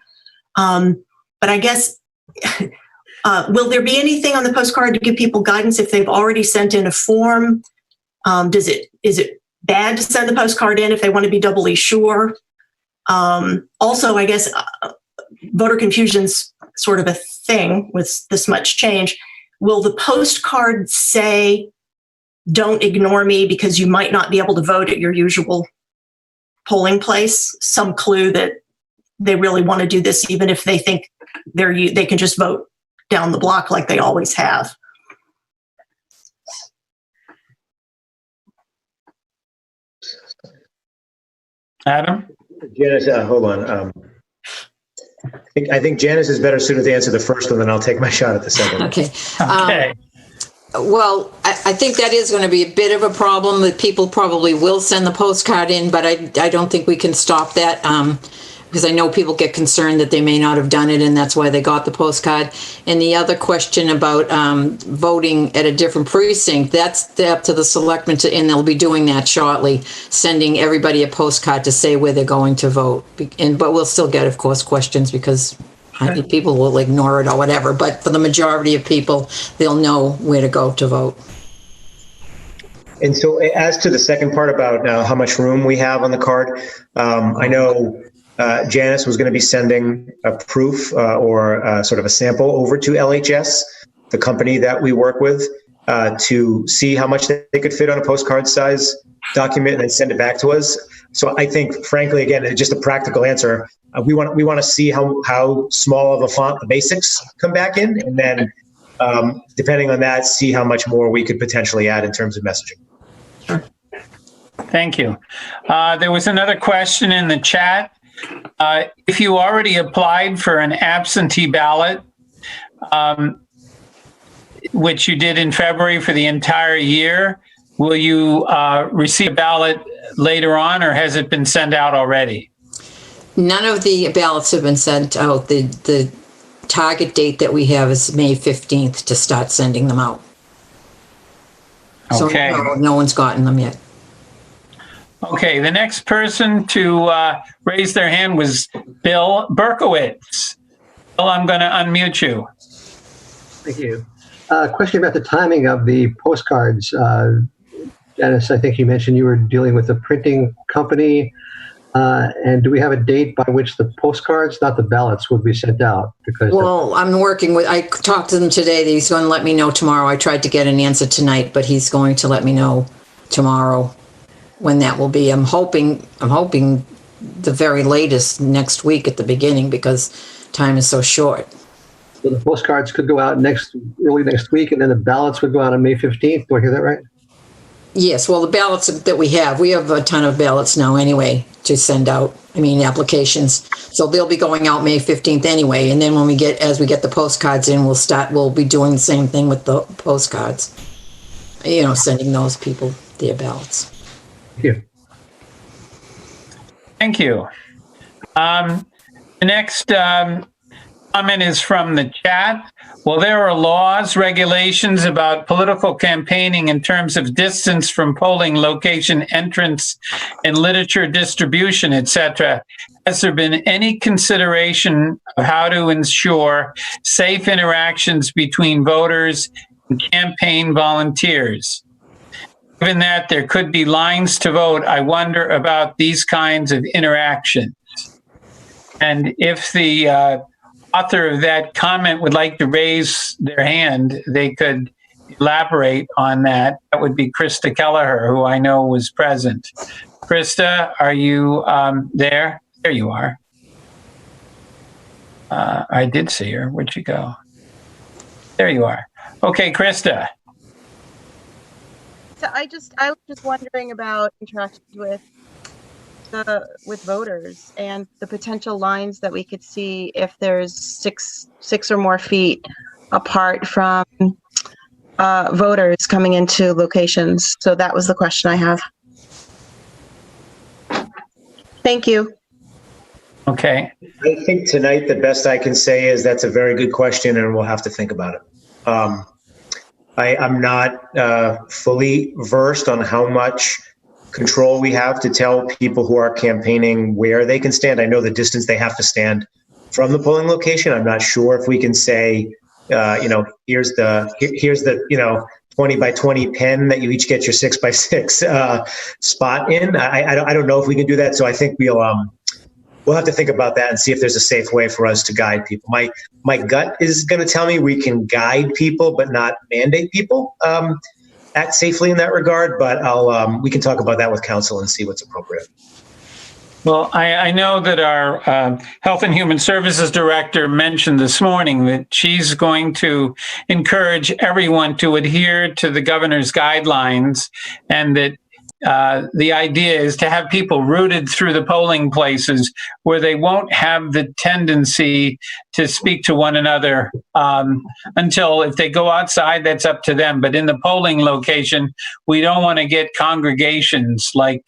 but I guess will there be anything on the postcard to give people guidance if they've already sent in a form? Is it bad to send the postcard in if they want to be doubly sure? Also, I guess voter confusion's sort of a thing with this much change. Will the postcard say, "Don't ignore me because you might not be able to vote at your usual polling place"? Some clue that they really want to do this, even if they think they can just vote down the block like they always have. Adam? Janice, hold on. I think Janice is better suited to answer the first one, then I'll take my shot at the second. Okay. Okay. Well, I think that is going to be a bit of a problem, that people probably will send the postcard in, but I don't think we can stop that, because I know people get concerned that they may not have done it, and that's why they got the postcard. And the other question about voting at a different precinct, that's up to the selectmen, and they'll be doing that shortly, sending everybody a postcard to say where they're going to vote. But we'll still get, of course, questions, because people will ignore it or whatever. But for the majority of people, they'll know where to go to vote. And so as to the second part about how much room we have on the card, I know Janice was going to be sending a proof or sort of a sample over to LHS, the company that we work with, to see how much they could fit on a postcard size document and then send it back to us. So I think, frankly, again, just a practical answer, we want to see how small of a font the basics come back in, and then depending on that, see how much more we could potentially add in terms of messaging. Sure. Thank you. There was another question in the chat. If you already applied for an absentee ballot, which you did in February for the entire year, will you receive a ballot later on, or has it been sent out already? None of the ballots have been sent out. The target date that we have is May 15th to start sending them out. Okay. So no one's gotten them yet. Okay, the next person to raise their hand was Bill Berkowitz. Bill, I'm going to unmute you. Thank you. Question about the timing of the postcards. Dennis, I think you mentioned you were dealing with a printing company. And do we have a date by which the postcards, not the ballots, will be sent out? Because I'm working with, I talked to them today. He's going to let me know tomorrow. I tried to get an answer tonight, but he's going to let me know tomorrow when that will be. I'm hoping the very latest next week at the beginning, because time is so short. So the postcards could go out early next week, and then the ballots would go out on May 15th. Do I hear that right? Yes, well, the ballots that we have a ton of ballots now anyway to send out, applications. So they'll be going out May 15th anyway. And then as we get the postcards in, we'll be doing the same thing with the postcards. Sending those people their ballots. Thank you. Thank you. The next comment is from the chat. Well, there are laws, regulations about political campaigning in terms of distance from polling location entrance and literature distribution, etc. Has there been any consideration of how to ensure safe interactions between voters and campaign volunteers? Given that there could be lines to vote, I wonder about these kinds of interactions. And if the author of that comment would like to raise their hand, they could elaborate on that. That would be Krista Kelleher, who I know was present. Krista, are you there? There you are. I did see her. Where'd she go? There you are. Okay, Krista. So I was just wondering about interactions with voters and the potential lines that we could see if there's six or more feet apart from voters coming into locations. So that was the question I have. Thank you. Okay. I think tonight the best I can say is that's a very good question, and we'll have to think about it. I'm not fully versed on how much control we have to tell people who are campaigning where they can stand. I know the distance they have to stand from the polling location. I'm not sure if we can say, here's the 20 by 20 pen that you each get your 6 by 6 spot in. I don't know if we can do that. So I think we'll have to think about that and see if there's a safe way for us to guide people. My gut is going to tell me we can guide people, but not mandate people act safely in that regard. But we can talk about that with council and see what's appropriate. Well, I know that our Health and Human Services Director mentioned this morning that she's going to encourage everyone to adhere to the governor's guidelines, and that the idea is to have people routed through the polling places where they won't have the tendency to speak to one another until if they go outside, that's up to them. But in the polling location, we don't want to get congregations like,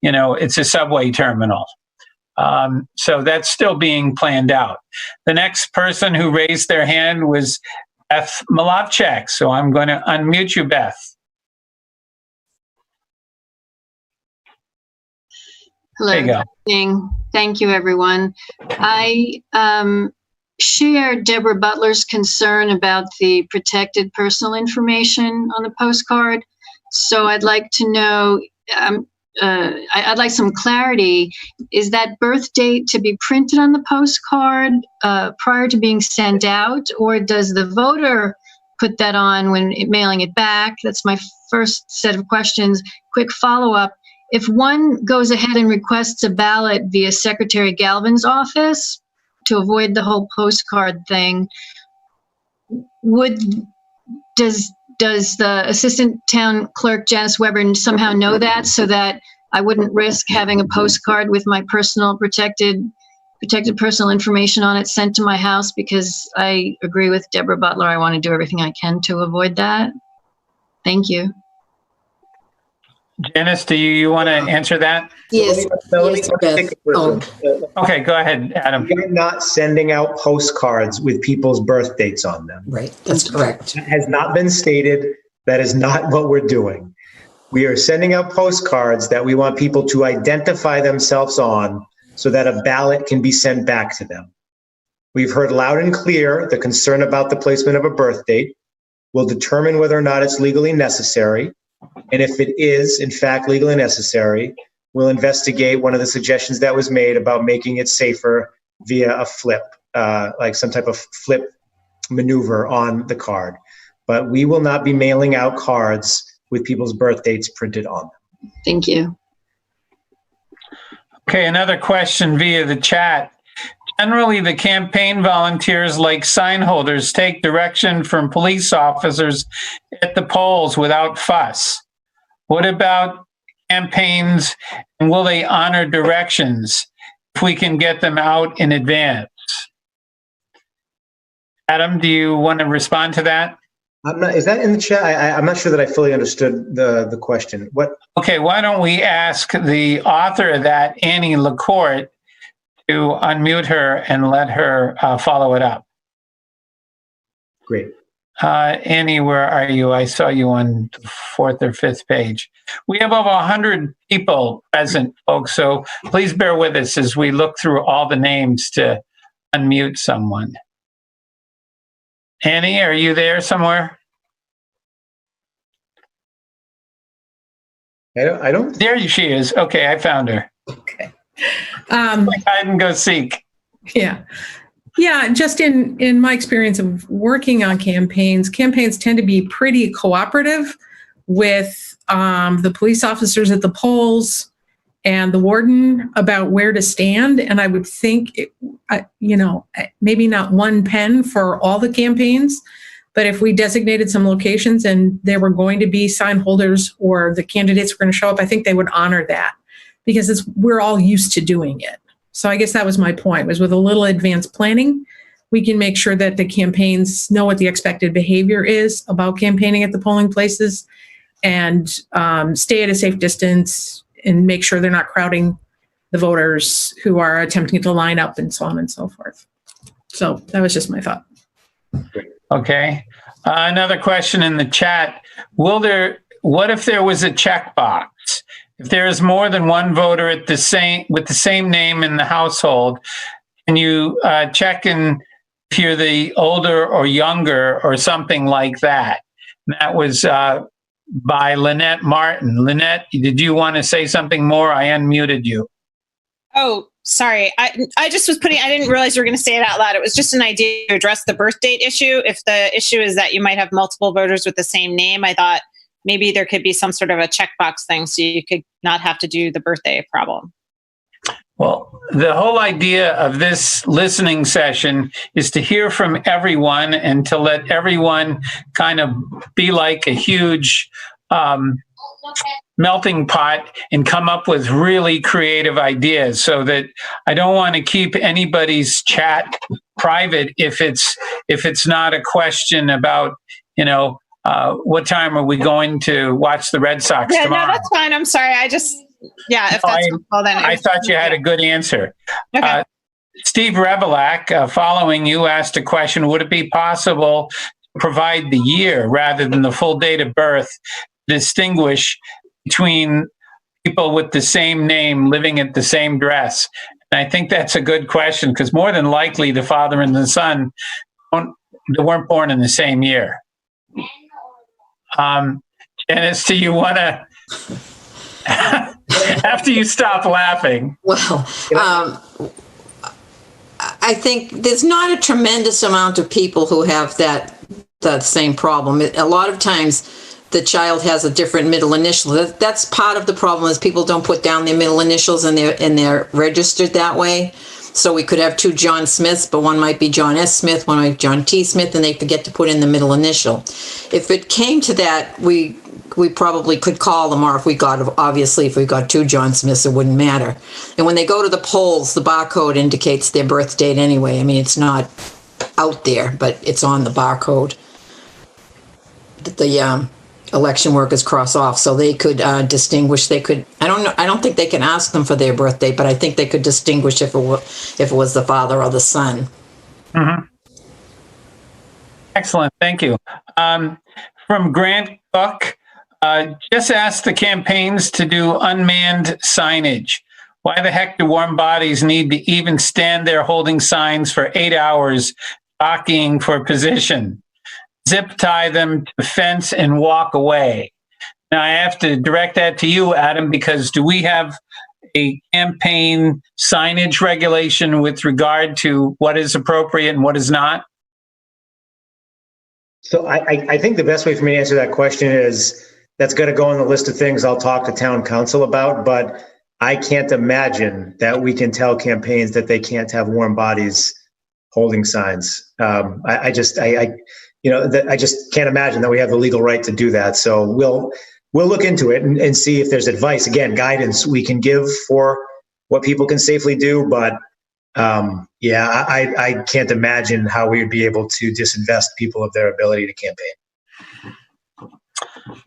it's a subway terminal. So that's still being planned out. The next person who raised their hand was Beth Malovchak. So I'm going to unmute you, Beth. Hello. There you go. Thank you, everyone. I share Deborah Butler's concern about the protected personal information on the postcard. So I'd like to know, I'd like some clarity. Is that birth date to be printed on the postcard prior to being sent out, or does the voter put that on when mailing it back? That's my first set of questions. Quick follow-up. if one goes ahead and requests a ballot via Secretary Galvin's office to avoid the whole postcard thing, does the assistant town clerk Janice Weber somehow know that, so that I wouldn't risk having a postcard with my personal protected personal information on it sent to my house? Because I agree with Deborah Butler. I want to do everything I can to avoid that. Thank you. Janice, do you want to answer that? Yes. Okay, go ahead, Adam. We are not sending out postcards with people's birth dates on them. Right, that's correct. That has not been stated. That is not what we're doing. We are sending out postcards that we want people to identify themselves on so that a ballot can be sent back to them. We've heard loud and clear the concern about the placement of a birth date. We'll determine whether or not it's legally necessary. And if it is, in fact, legally necessary, we'll investigate one of the suggestions that was made about making it safer via a flip, like some type of flip maneuver on the card. But we will not be mailing out cards with people's birth dates printed on them. Thank you. Okay, another question via the chat. Generally, the campaign volunteers, like sign holders, take direction from police officers at the polls without fuss. What about campaigns, and will they honor directions if we can get them out in advance? Adam, do you want to respond to that? Is that in the chat? I'm not sure that I fully understood the question. What? Okay, why don't we ask the author of that, Annie LaCourte, to unmute her and let her follow it up. Great. Annie, where are you? I saw you on the 4th or 5th page. We have over 100 people present, folks, so please bear with us as we look through all the names to unmute someone. Annie, are you there somewhere? I don't. There she is. Okay, I found her. Okay. Like hide and go seek. Yeah. Yeah, just in my experience of working on campaigns tend to be pretty cooperative with the police officers at the polls and the warden about where to stand. And I would think, maybe not one pen for all the campaigns, but if we designated some locations and there were going to be sign holders or the candidates were going to show up, I think they would honor that because we're all used to doing it. So I guess that was my point, was with a little advanced planning, we can make sure that the campaigns know what the expected behavior is about campaigning at the polling places and stay at a safe distance and make sure they're not crowding the voters who are attempting to line up and so on and so forth. So that was just my thought. Okay. Another question in the chat. What if there was a checkbox? If there is more than one voter with the same name in the household, and you check in if you're the older or younger or something like that. That was by Lynette Martin. Lynette, did you want to say something more? I unmuted you. Oh, sorry. I just was I didn't realize you were going to say it out loud. It was just an idea to address the birth date issue. If the issue is that you might have multiple voters with the same name, I thought maybe there could be some sort of a checkbox thing so you could not have to do the birthday problem. Well, the whole idea of this listening session is to hear from everyone and to let everyone kind of be like a huge melting pot and come up with really creative ideas, so that I don't want to keep anybody's chat private if it's not a question about, what time are we going to watch the Red Sox tomorrow? No, that's fine. I'm sorry. If that's helpful, then I thought you had a good answer. Okay. Steve Revelak, following you, asked a question: would it be possible to provide the year rather than the full date of birth, distinguish between people with the same name living at the same address? And I think that's a good question, because more than likely the father and the son weren't born in the same year. Janice, do you want to, after you stop laughing? Well, I think there's not a tremendous amount of people who have that same problem. A lot of times the child has a different middle initial. That's part of the problem, is people don't put down their middle initials and they're registered that way. So we could have two John Smiths, but one might be John S. Smith, one might be John T. Smith, and they forget to put in the middle initial. If it came to that, we probably could call them, or if we got two John Smiths, it wouldn't matter. And when they go to the polls, the barcode indicates their birth date anyway. I mean, it's not out there, but it's on the barcode that the election workers cross off, so they could distinguish. I don't think they can ask them for their birth date, but I think they could distinguish if it was the father or the son. Mm-hmm. Excellent, thank you. From Grant Cook, just ask the campaigns to do unmanned signage. Why the heck do warm bodies need to even stand there holding signs for 8 hours, jockeying for position? Zip tie them to the fence and walk away. Now I have to direct that to you, Adam, because do we have a campaign signage regulation with regard to what is appropriate and what is not? So I think the best way for me to answer that question is that's going to go on the list of things I'll talk to town council about, but I can't imagine that we can tell campaigns that they can't have warm bodies holding signs. I just can't imagine that we have the legal right to do that. So we'll look into it and see if there's advice, again, guidance we can give for what people can safely do. But I can't imagine how we would be able to disinvest people of their ability to campaign.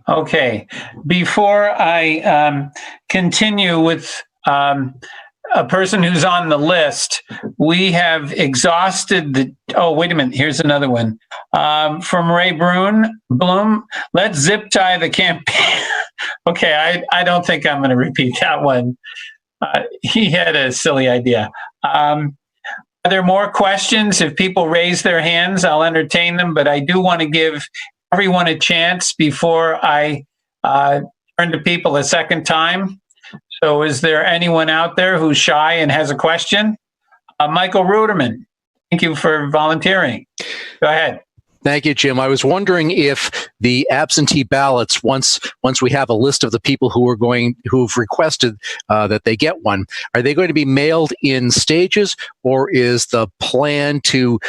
Okay, before I continue with a person who's on the list, we have exhausted wait a minute, here's another one. From Ray Bloom, let's zip tie the campaign. Okay, I don't think I'm going to repeat that one. He had a silly idea. Are there more questions? If people raise their hands, I'll entertain them, but I do want to give everyone a chance before I turn to people a second time. So is there anyone out there who's shy and has a question? Michael Ruderman, thank you for volunteering. Go ahead. Thank you, Jim. I was wondering if the absentee ballots, once we have a list of the people who've requested that they get one, are they going to be mailed in stages, or is the plan to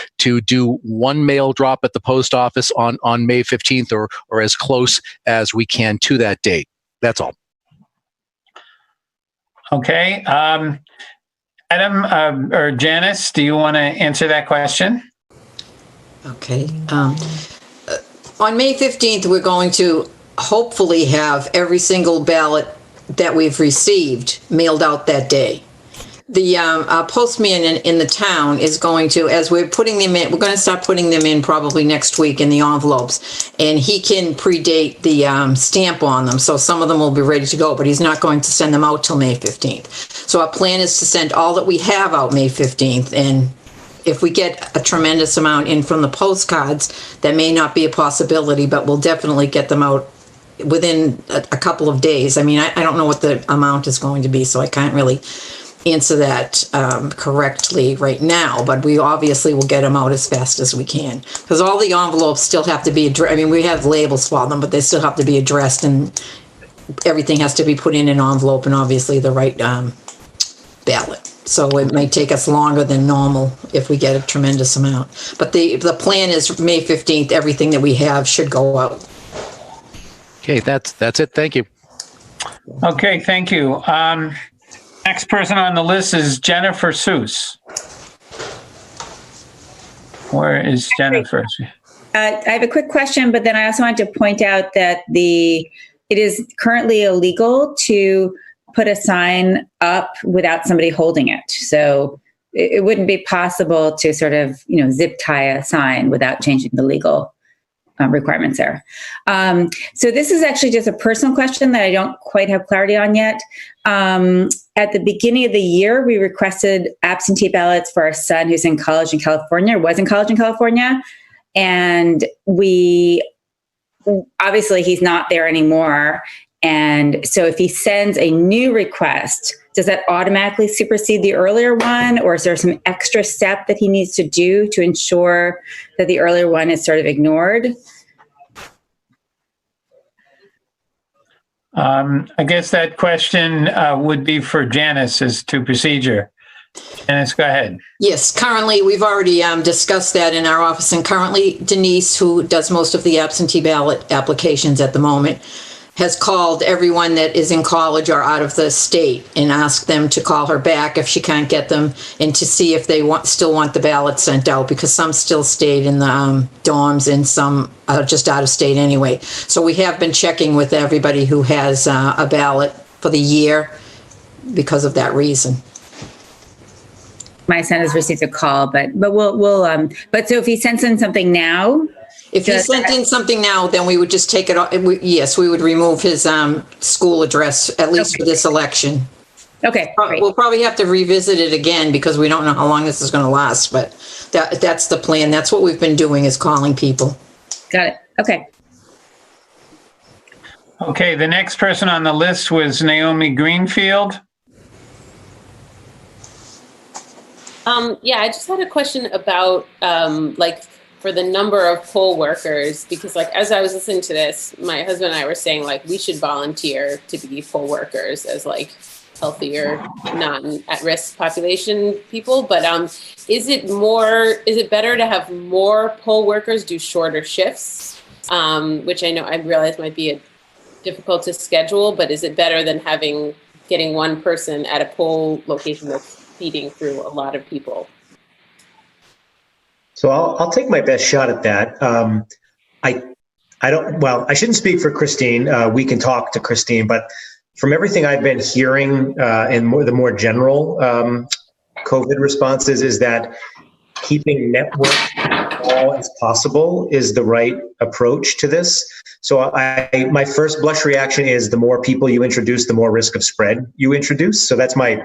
do one mail drop at the post office on May 15th or as close as we can to that date? That's all. Okay. Adam or Janice, do you want to answer that question? Okay. On May 15th, we're going to hopefully have every single ballot that we've received mailed out that day. The postman in the town is going to, as we're putting them in, we're going to start putting them in probably next week in the envelopes, and he can predate the stamp on them, so some of them will be ready to go, but he's not going to send them out till May 15th. So our plan is to send all that we have out May 15th, and if we get a tremendous amount in from the postcards, that may not be a possibility, but we'll definitely get them out within a couple of days. I mean, I don't know what the amount is going to be, so I can't really answer that correctly right now, but we obviously will get them out as fast as we can, because all the envelopes still have to be addressed. I mean, we have labels for them, but they still have to be addressed, and everything has to be put in an envelope, and obviously the right ballot. So it may take us longer than normal if we get a tremendous amount. But the plan is May 15th, everything that we have should go out. Okay, that's it. Thank you. Okay, thank you. Next person on the list is Jennifer Seuss. Where is Jennifer? I have a quick question, but then I also want to point out that it is currently illegal to put a sign up without somebody holding it. So it wouldn't be possible to sort of, zip tie a sign without changing the legal requirements there. So this is actually just a personal question that I don't quite have clarity on yet. At the beginning of the year, we requested absentee ballots for our son who's in college in California, and obviously he's not there anymore. And so if he sends a new request, does that automatically supersede the earlier one? Or is there some extra step that he needs to do to ensure that the earlier one is sort of ignored? I guess that question would be for Janice as to procedure. Janice, go ahead. Yes, currently, we've already discussed that in our office, and currently Denise, who does most of the absentee ballot applications at the moment, has called everyone that is in college or out of the state and asked them to call her back if she can't get them, and to see if they still want the ballot sent out, because some still stayed in the dorms and some are just out of state anyway. So we have been checking with everybody who has a ballot for the year because of that reason. My son has received a call, but but so if he sends in something now, if he sent in something now, then we would just take it off. Yes, we would remove his school address, at least for this election. Okay. Great. We'll probably have to revisit it again because we don't know how long this is going to last, but that's the plan. That's what we've been doing, is calling people. Got it. Okay. Okay, the next person on the list was Naomi Greenfield. Yeah, I just had a question about like for the number of poll workers, because like as I was listening to this, my husband and I were saying like we should volunteer to be poll workers as like healthier, non-at-risk population people. But is it better to have more poll workers do shorter shifts, which I realize might be difficult to schedule, but is it better than getting one person at a poll location that's feeding through a lot of people? So I'll take my best shot at that. I shouldn't speak for Christine. We can talk to Christine, but from everything I've been hearing and the more general COVID responses is that keeping networks all as possible is the right approach to this. So my first blush reaction is the more people you introduce, the more risk of spread you introduce. So that's my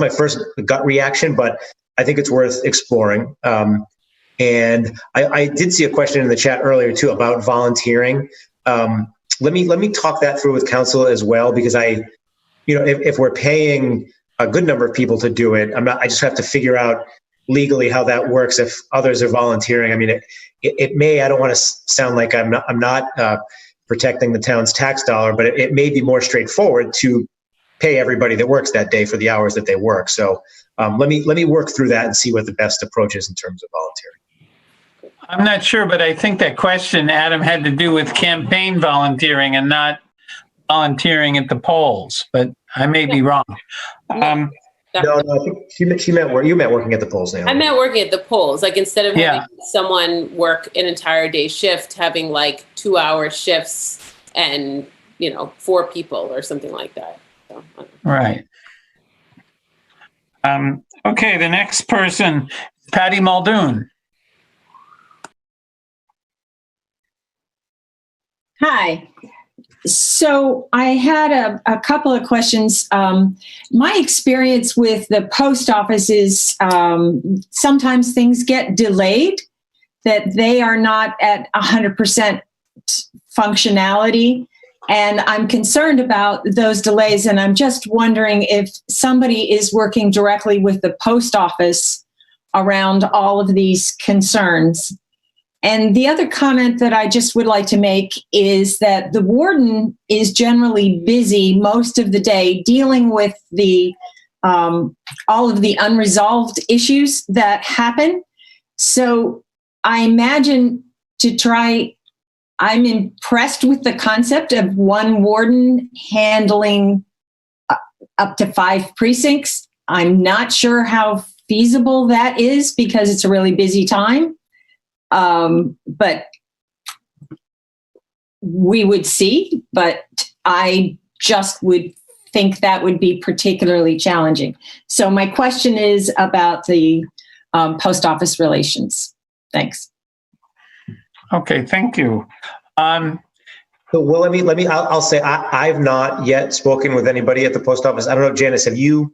first gut reaction, but I think it's worth exploring. And I did see a question in the chat earlier too about volunteering. Let me talk that through with council as well, because if we're paying a good number of people to do it, I just have to figure out legally how that works if others are volunteering. I mean, it may, I don't want to sound like I'm not protecting the town's tax dollar, but it may be more straightforward to pay everybody that works that day for the hours that they work. So let me work through that and see what the best approach is in terms of volunteering. I'm not sure, but I think that question, Adam, had to do with campaign volunteering and not volunteering at the polls, but I may be wrong. No, I think you meant working at the polls now. I meant working at the polls, like instead of having someone work an entire day shift, having like 2-hour shifts and 4 people or something like that. So, right. Okay, the next person, Patty Muldoon. Hi. So I had a couple of questions. My experience with the post office is sometimes things get delayed, that they are not at 100% functionality. And I'm concerned about those delays. And I'm just wondering if somebody is working directly with the post office around all of these concerns. And the other comment that I just would like to make is that the warden is generally busy most of the day dealing with the all of the unresolved issues that happen. So I imagine I'm impressed with the concept of one warden handling up to 5 precincts. I'm not sure how feasible that is because it's a really busy time. But we would see, but I just would think that would be particularly challenging. So my question is about the post office relations. Thanks. Okay, thank you. So, well, I'll say I've not yet spoken with anybody at the post office. I don't know, Janice, have you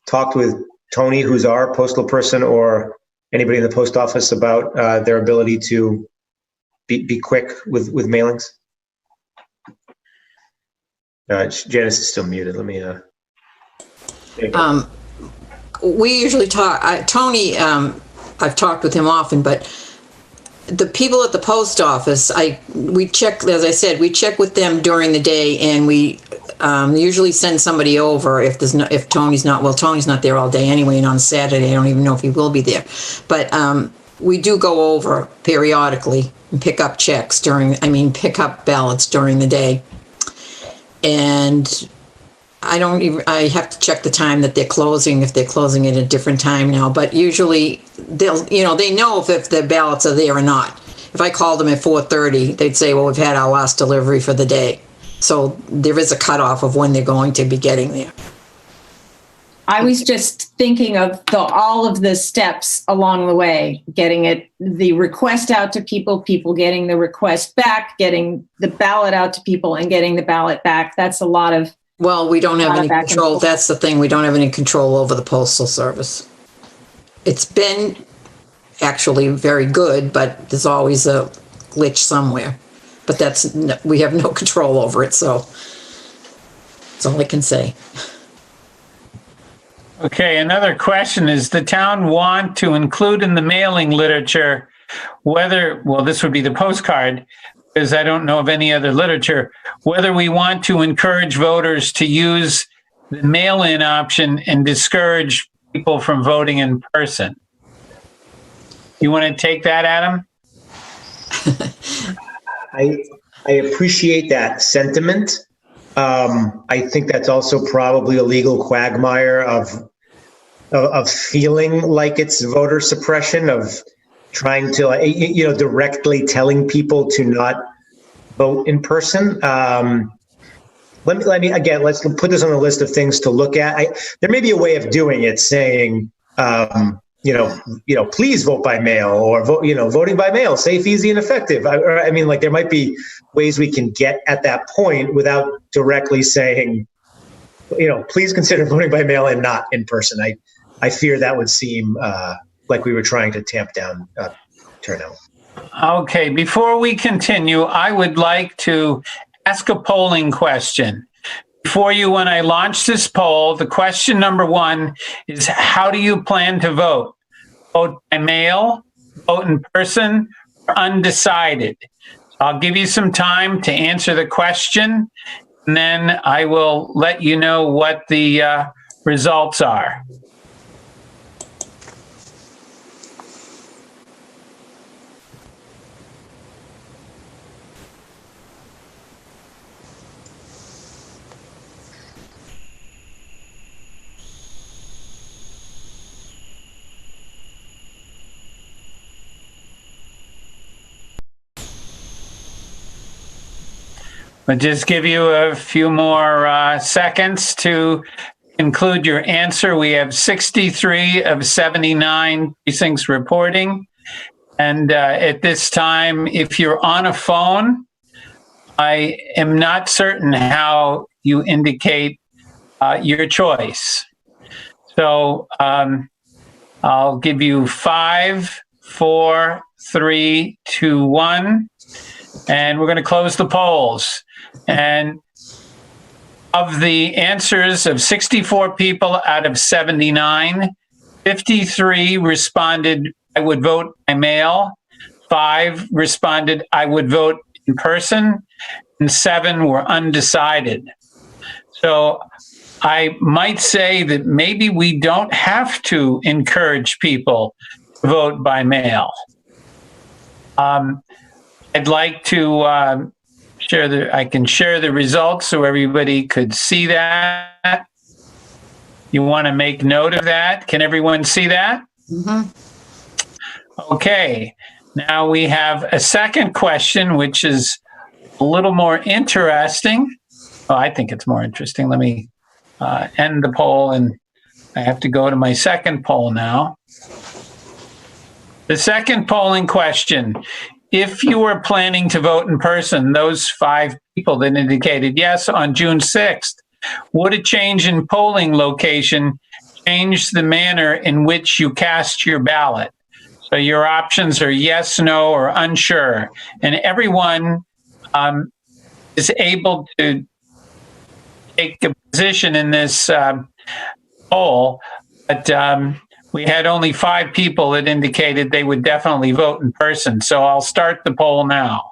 talked with Tony, who's our postal person, or anybody in the post office about their ability to be quick with mailings? Janice is still muted. Let me. We usually talk. Tony, I've talked with him often, but the people at the post office, we check, as I said, we check with them during the day, and we usually send somebody over if Tony's not, well, Tony's not there all day anyway, and on Saturday I don't even know if he will be there. But we do go over periodically and pick up pick up ballots during the day. And I have to check the time that they're closing, if they're closing at a different time now, but usually they know if the ballots are there or not. If I called them at 4:30, they'd say, well, we've had our last delivery for the day. So there is a cutoff of when they're going to be getting there. I was just thinking of all of the steps along the way, getting the request out to people getting the request back, getting the ballot out to people, and getting the ballot back. That's a lot of. Well, we don't have any control. That's the thing. We don't have any control over the Postal Service. It's been actually very good, but there's always a glitch somewhere. But we have no control over it, so that's all I can say. Okay, another question. Is the town want to include in the mailing literature this would be the postcard, because I don't know of any other literature, whether we want to encourage voters to use the mail-in option and discourage people from voting in person? You want to take that, Adam? I appreciate that sentiment. I think that's also probably a legal quagmire of feeling like it's voter suppression, of trying to, directly telling people to not vote in person. Let me again, let's put this on the list of things to look at. There may be a way of doing it, saying, please vote by mail, or voting by mail, safe, easy, and effective. There might be ways we can get at that point without directly saying, please consider voting by mail and not in person. I fear that would seem like we were trying to tamp down turnout. Okay, before we continue, I would like to ask a polling question. For you, when I launch this poll, the question number 1 is, how do you plan to vote? Vote by mail, vote in person, or undecided? I'll give you some time to answer the question, and then I will let you know what the results are. I'll just give you a few more seconds to include your answer. We have 63 of 79 precincts reporting. And at this time, if you're on a phone, I am not certain how you indicate your choice. So I'll give you 5, 4, 3, 2, 1, and we're going to close the polls. And of the answers of 64 people out of 79, 53 responded, I would vote by mail. 5 responded, I would vote in person. And 7 were undecided. So I might say that maybe we don't have to encourage people to vote by mail. I'd like to I can share the results so everybody could see that. You want to make note of that? Can everyone see that? Mm-hmm. Okay. Now we have a second question, which is a little more interesting. Well, I think it's more interesting. Let me end the poll, and I have to go to my second poll now. The second polling question: if you were planning to vote in person, those 5 people that indicated yes on June 6th, would a change in polling location change the manner in which you cast your ballot? So your options are yes, no, or unsure. And everyone is able to take a position in this poll. But We had only 5 people that indicated they would definitely vote in person. So I'll start the poll now.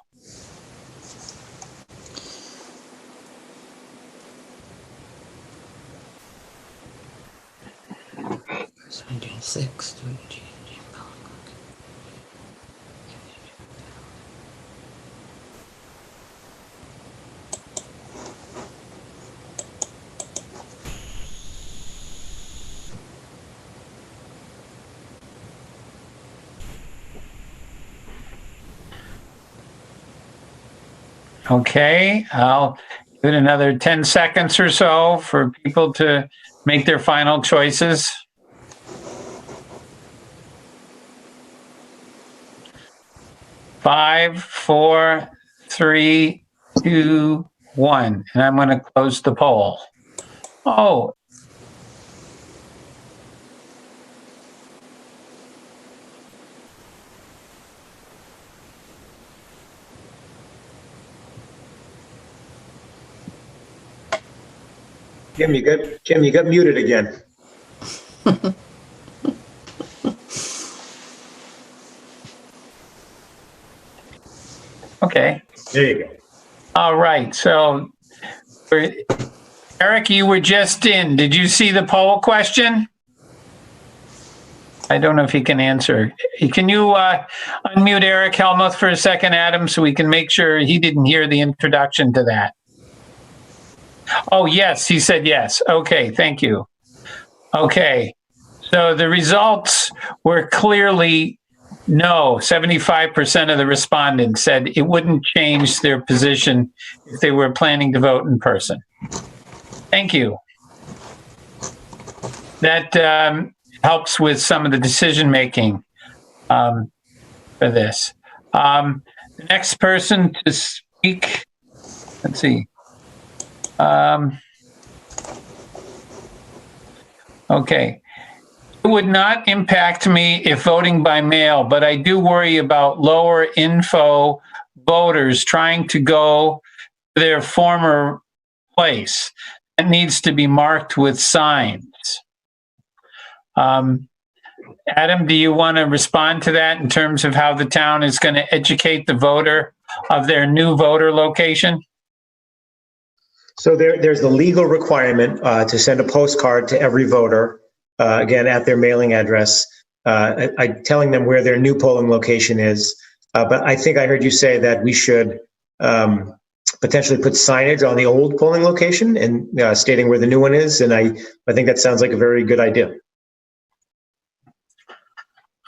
Okay, I'll give it another 10 seconds or so for people to make their final choices. Five, four, three, two, one, and I'm going to close the poll. Oh. Jim, you got muted again. Okay. There you go. All right. So, Eric, you were just in. Did you see the poll question? I don't know if he can answer. Can you unmute Eric Helmuth for a second, Adam, so we can make sure he didn't hear the introduction to that? Oh, yes, he said yes. Okay, thank you. Okay, so the results were clearly no. 75% of the respondents said it wouldn't change their position if they were planning to vote in person. Thank you. That helps with some of the decision-making for this. The next person to speak, let's see. Okay. It would not impact me if voting by mail, but I do worry about lower info voters trying to go to their former place. It needs to be marked with signs. Adam, do you want to respond to that in terms of how the town is going to educate the voter of their new voter location? So there's the legal requirement to send a postcard to every voter, again, at their mailing address, telling them where their new polling location is. But I think I heard you say that we should potentially put signage on the old polling location and stating where the new one is. And I think that sounds like a very good idea.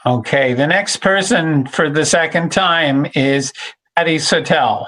Okay, the next person for the second time is Patty Sotel.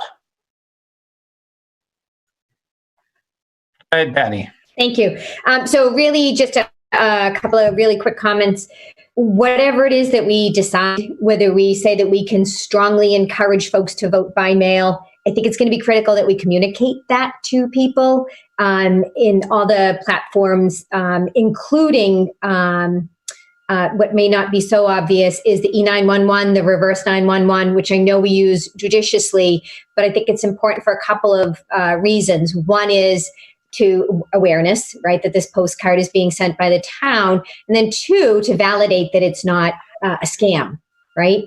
Go ahead, Patty. Thank you. So really just a couple of really quick comments. Whatever it is that we decide, whether we say that we can strongly encourage folks to vote by mail, I think it's going to be critical that we communicate that to people in all the platforms, including what may not be so obvious is the E911, the reverse 911, which I know we use judiciously, but I think it's important for a couple of reasons. One is to awareness, right, that this postcard is being sent by the town, and then 2, to validate that it's not a scam, right?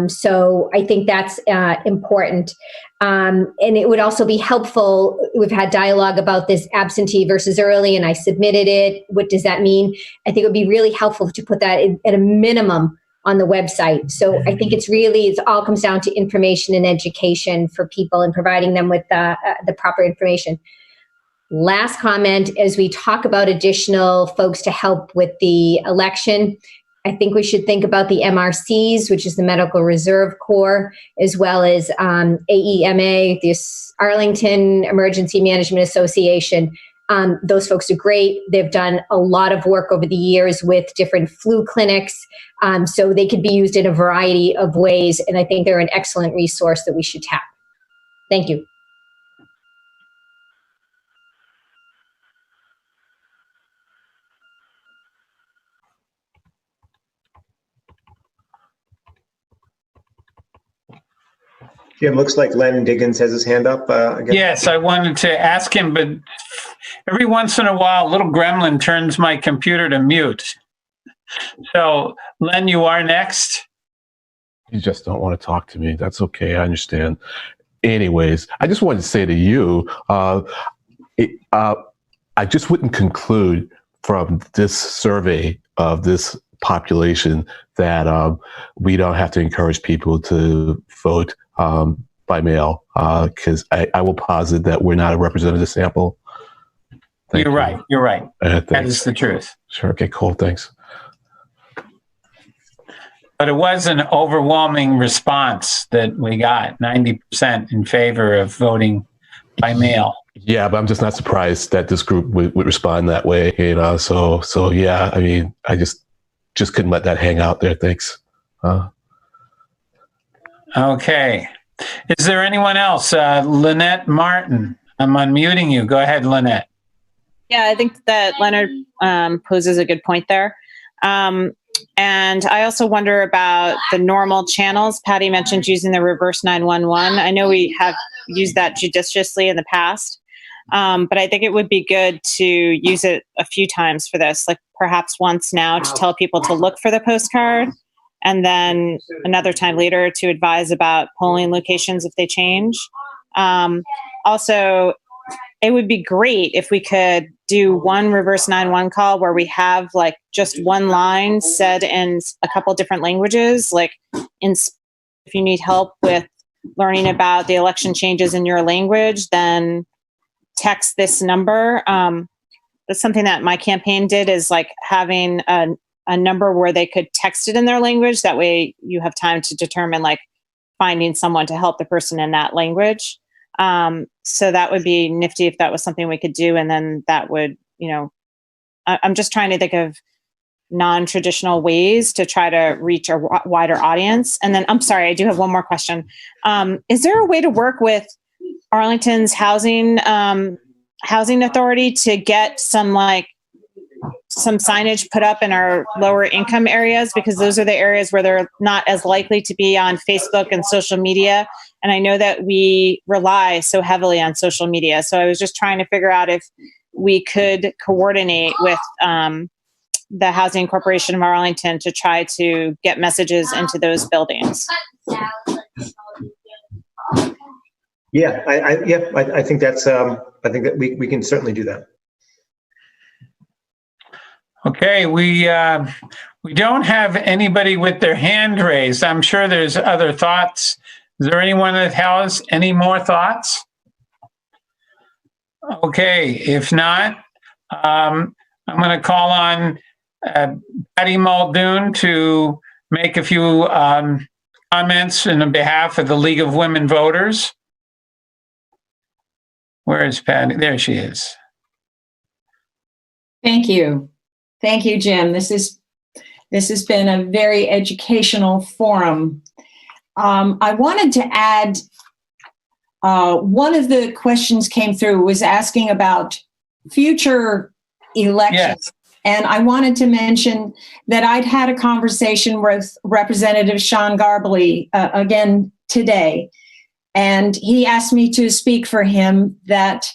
So I think that's important. And it would also be helpful. We've had dialogue about this absentee versus early, and I submitted it. What does that mean? I think it would be really helpful to put that at a minimum on the website. So I think it all comes down to information and education for people and providing them with the proper information. Last comment, as we talk about additional folks to help with the election, I think we should think about the MRCs, which is the Medical Reserve Corps, as well as AEMA, the Arlington Emergency Management Association. Those folks are great. They've done a lot of work over the years with different flu clinics, so they could be used in a variety of ways, and I think they're an excellent resource that we should tap. Thank you. Jim, looks like Len Higgins has his hand up again. Yes, I wanted to ask him, but every once in a while, little gremlin turns my computer to mute. So, Len, you are next. You just don't want to talk to me. That's okay. I understand. Anyways, I just wanted to say to you, I just wouldn't conclude from this survey of this population that we don't have to encourage people to vote by mail, because I will posit that we're not a representative sample. You're right. You're right. That is the truth. Sure. Okay, cool. Thanks. But it was an overwhelming response that we got, 90% in favor of voting by mail. Yeah, but I'm just not surprised that this group would respond that way, you know. So yeah, I mean, I just couldn't let that hang out there. Thanks. Okay. Is there anyone else? Lynette Martin, I'm unmuting you. Go ahead, Lynette. Yeah, I think that Leonard poses a good point there. And I also wonder about the normal channels. Patty mentioned using the reverse 911. I know we have used that judiciously in the past, but I think it would be good to use it a few times for this, like perhaps once now to tell people to look for the postcard, and then another time later to advise about polling locations if they change. Also, it would be great if we could do one reverse 911 call where we have like just one line said in a couple different languages, like if you need help with learning about the election changes in your language, then text this number. That's something that my campaign did, is like having a number where they could text it in their language. That way you have time to determine like finding someone to help the person in that language. So that would be nifty if that was something we could do. And then that would, I'm just trying to think of non-traditional ways to try to reach a wider audience. And then, I'm sorry, I do have one more question. Is there a way to work with Arlington's housing authority to get some signage put up in our lower income areas? Because those are the areas where they're not as likely to be on Facebook and social media. And I know that we rely so heavily on social media. So I was just trying to figure out if we could coordinate with the Housing Corporation of Arlington to try to get messages into those buildings. Yeah, I think that's, I think that we can certainly do that. Okay, we don't have anybody with their hand raised. I'm sure there's other thoughts. Is there anyone that has any more thoughts? Okay, if not, I'm going to call on Patty Muldoon to make a few comments on behalf of the League of Women Voters. Where is Patty? There she is. Thank you. Thank you, Jim. This has been a very educational forum. I wanted to add, one of the questions came through was asking about future elections. Yes. And I wanted to mention that I'd had a conversation with Representative Sean Garbely again today. And he asked me to speak for him, that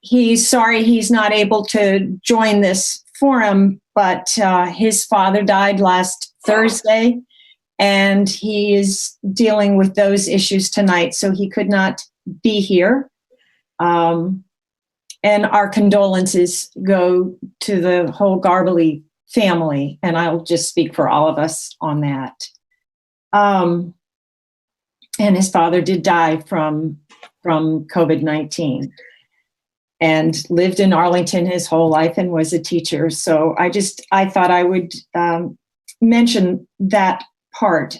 he's sorry he's not able to join this forum, but his father died last Thursday, and he is dealing with those issues tonight, so he could not be here. And our condolences go to the whole Garbely family, and I'll just speak for all of us on that. And his father did die from COVID-19. And lived in Arlington his whole life and was a teacher. So I thought I would mention that part.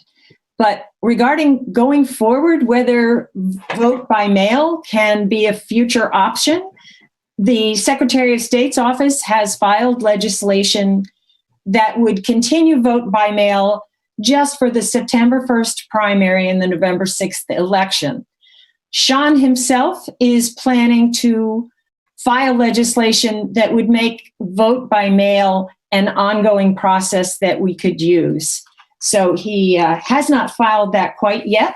But regarding going forward, whether vote by mail can be a future option, the Secretary of State's office has filed legislation that would continue vote by mail just for the September 1st primary and the November 6th election. Sean himself is planning to file legislation that would make vote by mail an ongoing process that we could use. So he has not filed that quite yet,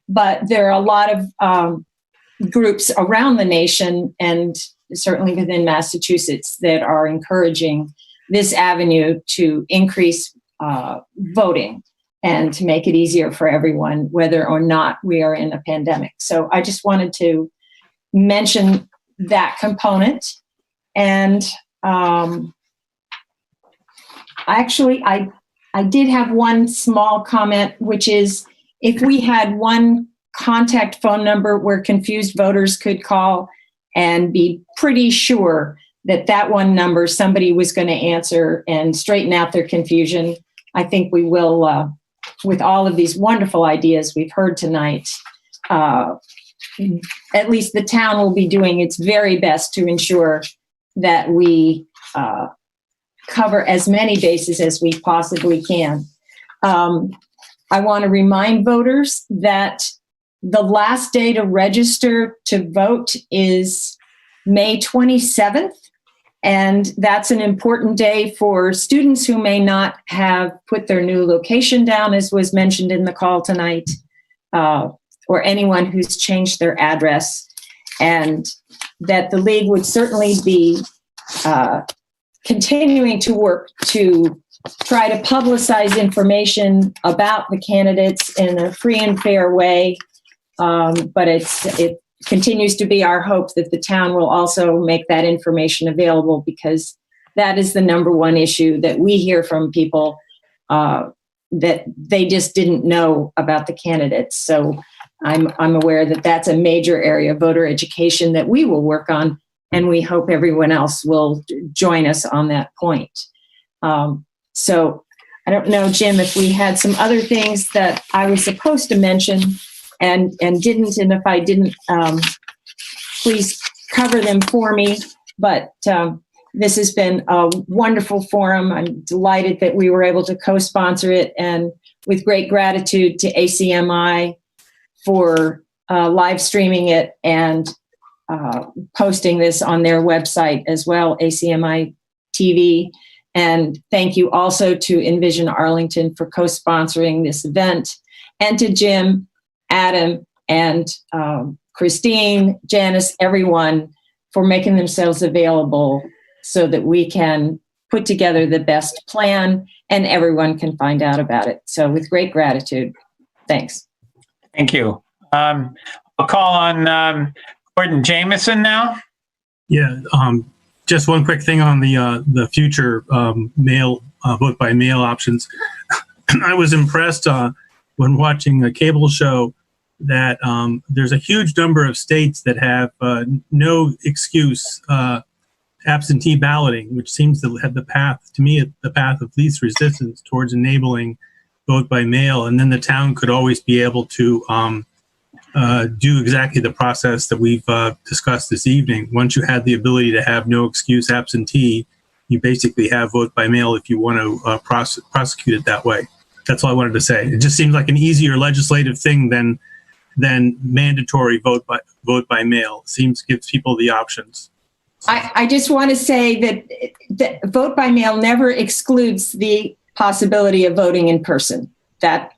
but there are a lot of groups around the nation and certainly within Massachusetts that are encouraging this avenue to increase voting and to make it easier for everyone, whether or not we are in a pandemic. So I just wanted to mention that component. And actually, I did have one small comment, which is if we had one contact phone number where confused voters could call and be pretty sure that that one number somebody was going to answer and straighten out their confusion, I think we will, with all of these wonderful ideas we've heard tonight, at least the town will be doing its very best to ensure that we cover as many bases as we possibly can. I want to remind voters that the last day to register to vote is May 27th. And that's an important day for students who may not have put their new location down, as was mentioned in the call tonight, or anyone who's changed their address. And that the league would certainly be continuing to work to try to publicize information about the candidates in a free and fair way. But it continues to be our hope that the town will also make that information available, because that is the number one issue that we hear from people, that they just didn't know about the candidates. So I'm aware that that's a major area of voter education that we will work on, and we hope everyone else will join us on that point. So I don't know, Jim, if we had some other things that I was supposed to mention and didn't, and if I didn't, please cover them for me. But this has been a wonderful forum. I'm delighted that we were able to co-sponsor it, and with great gratitude to ACMi for live streaming it and posting this on their website as well, ACMi TV. And thank you also to Envision Arlington for co-sponsoring this event, and to Jim, Adam, and Christine, Janice, everyone for making themselves available so that we can put together the best plan and everyone can find out about it. So with great gratitude, thanks. Thank you. I'll call on Gordon Jameson now. Yeah, just one quick thing on the future mail vote by mail options. I was impressed when watching a cable show that there's a huge number of states that have no excuse absentee balloting, which seems to have the path of least resistance towards enabling vote by mail. And then the town could always be able to do exactly the process that we've discussed this evening. Once you had the ability to have no excuse absentee, you basically have vote by mail if you want to prosecute it that way. That's all I wanted to say. It just seems like an easier legislative thing than mandatory vote by mail. Gives people the options. I just want to say that vote by mail never excludes the possibility of voting in person. That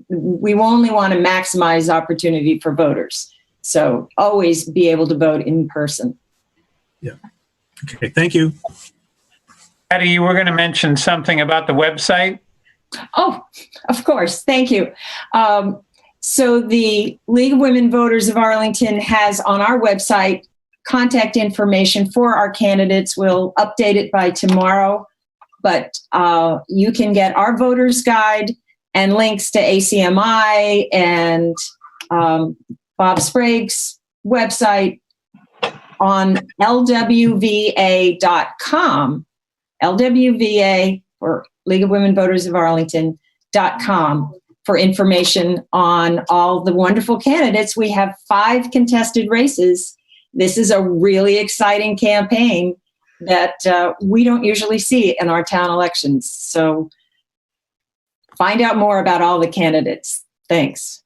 we only want to maximize opportunity for voters. So always be able to vote in person. Yeah. Okay. Thank you. Patty, you were going to mention something about the website? Oh, of course. Thank you. So the League of Women Voters of Arlington has on our website contact information for our candidates. We'll update it by tomorrow, but you can get our voters guide and links to ACMi and Bob Sprague's website on lwva.com, LWVA, or League of Women Voters of Arlington.com for information on all the wonderful candidates. We have 5 contested races. This is a really exciting campaign that we don't usually see in our town elections. So find out more about all the candidates. Thanks.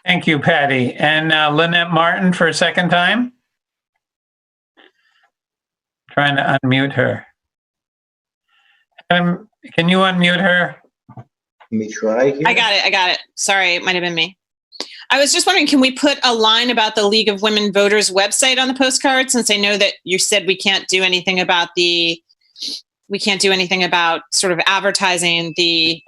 Thank you, Patty. And Lynette Martin for a second time. Trying to unmute her. Can you unmute her? Let me try here. I got it. Sorry, it might have been me. I was just wondering, can we put a line about the League of Women Voters website on the postcard, since I know that you said we can't do anything about the we can't do anything about sort of advertising the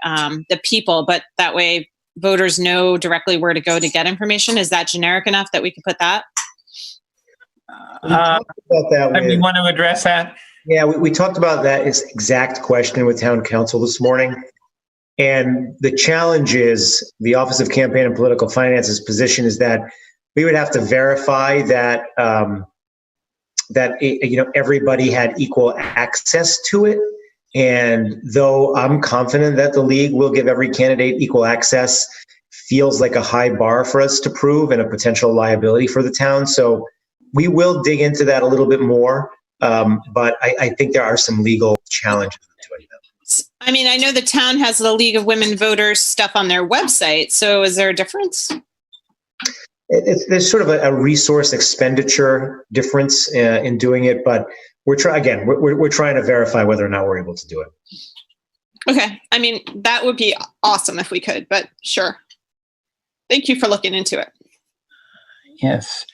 people, but that way voters know directly where to go to get information. Is that generic enough that we can put that? We talked about that. You want to address that? Yeah, we talked about that exact question with town council this morning. And the challenge is the Office of Campaign and Political Finance's position is that we would have to verify that everybody had equal access to it. And though I'm confident that the league will give every candidate equal access, feels like a high bar for us to prove and a potential liability for the town. So we will dig into that a little bit more, but I think there are some legal challenges to it. I mean, I know the town has the League of Women Voters stuff on their website. So is there a difference? There's sort of a resource expenditure difference in doing it, but we're trying to verify whether or not we're able to do it. Okay. I mean, that would be awesome if we could, but sure. Thank you for looking into it. Yes.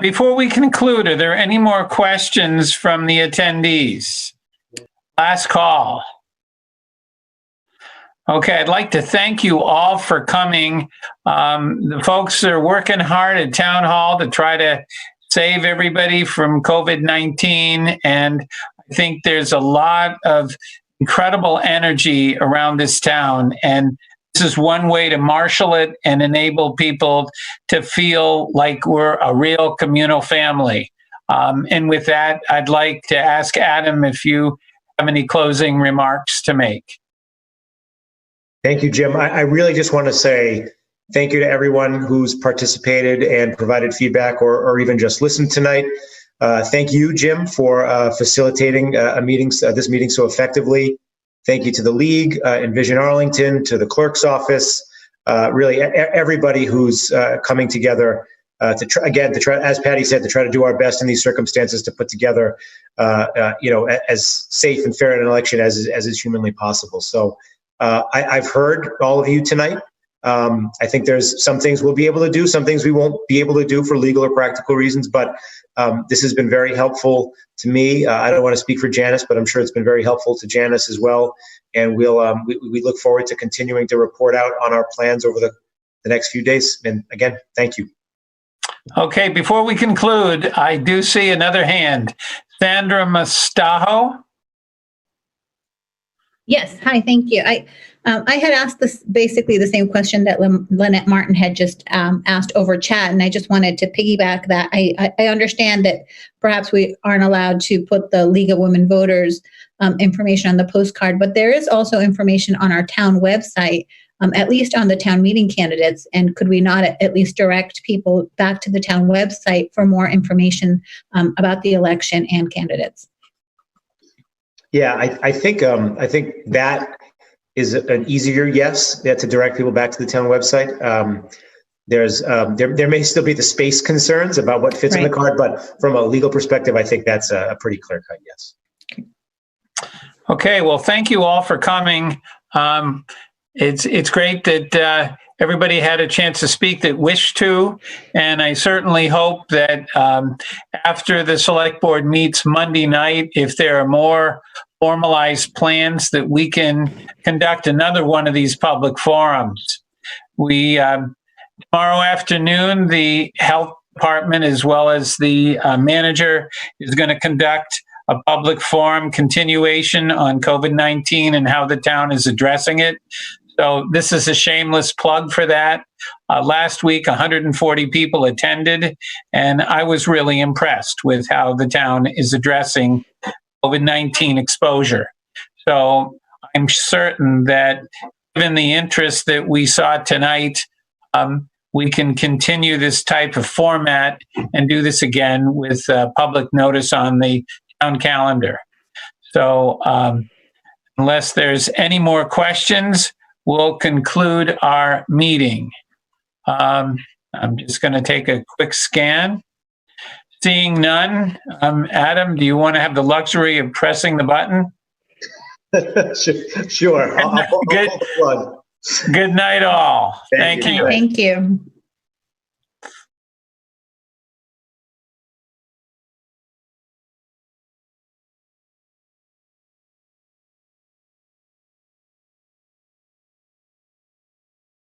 Before we conclude, are there any more questions from the attendees? Last call. Okay, I'd like to thank you all for coming. The folks are working hard at Town Hall to try to save everybody from COVID-19. And I think there's a lot of incredible energy around this town. And this is one way to marshal it and enable people to feel like we're a real communal family. And with that, I'd like to ask Adam if you have any closing remarks to make. Thank you, Jim. I really just want to say thank you to everyone who's participated and provided feedback or even just listened tonight. Thank you, Jim, for facilitating this meeting so effectively. Thank you to the League, Envision Arlington, to the clerk's office, really everybody who's coming together to try, as Patty said, to try to do our best in these circumstances to put together, as safe and fair an election as is humanly possible. So I've heard all of you tonight. I think there's some things we'll be able to do, some things we won't be able to do for legal or practical reasons, but this has been very helpful to me. I don't want to speak for Janice, but I'm sure it's been very helpful to Janice as well. And we look forward to continuing to report out on our plans over the next few days. And again, thank you. Okay, before we conclude, I do see another hand. Sandra Mustajo. Yes, hi, thank you. I had asked this basically the same question that Lynette Martin had just asked over chat, and I just wanted to piggyback that. I understand that perhaps we aren't allowed to put the League of Women Voters information on the postcard, but there is also information on our town website, at least on the town meeting candidates. And could we not at least direct people back to the town website for more information about the election and candidates? Yeah, I think that is an easier yes, to direct people back to the town website. There may still be the space concerns about what fits in the card, but from a legal perspective, I think that's a pretty clear cut yes. Okay, well, thank you all for coming. It's great that everybody had a chance to speak that wished to, and I certainly hope that after the select board meets Monday night, if there are more formalized plans, that we can conduct another one of these public forums. We tomorrow afternoon, the health department as well as the manager is going to conduct a public forum continuation on COVID-19 and how the town is addressing it. So this is a shameless plug for that. Last week, 140 people attended, and I was really impressed with how the town is addressing COVID-19 exposure. So I'm certain that given the interest that we saw tonight, we can continue this type of format and do this again with public notice on the town calendar. So unless there's any more questions, we'll conclude our meeting. I'm just going to take a quick scan. Seeing none, Adam, do you want to have the luxury of pressing the button? Sure. Good night, all. Thank you. Thank you.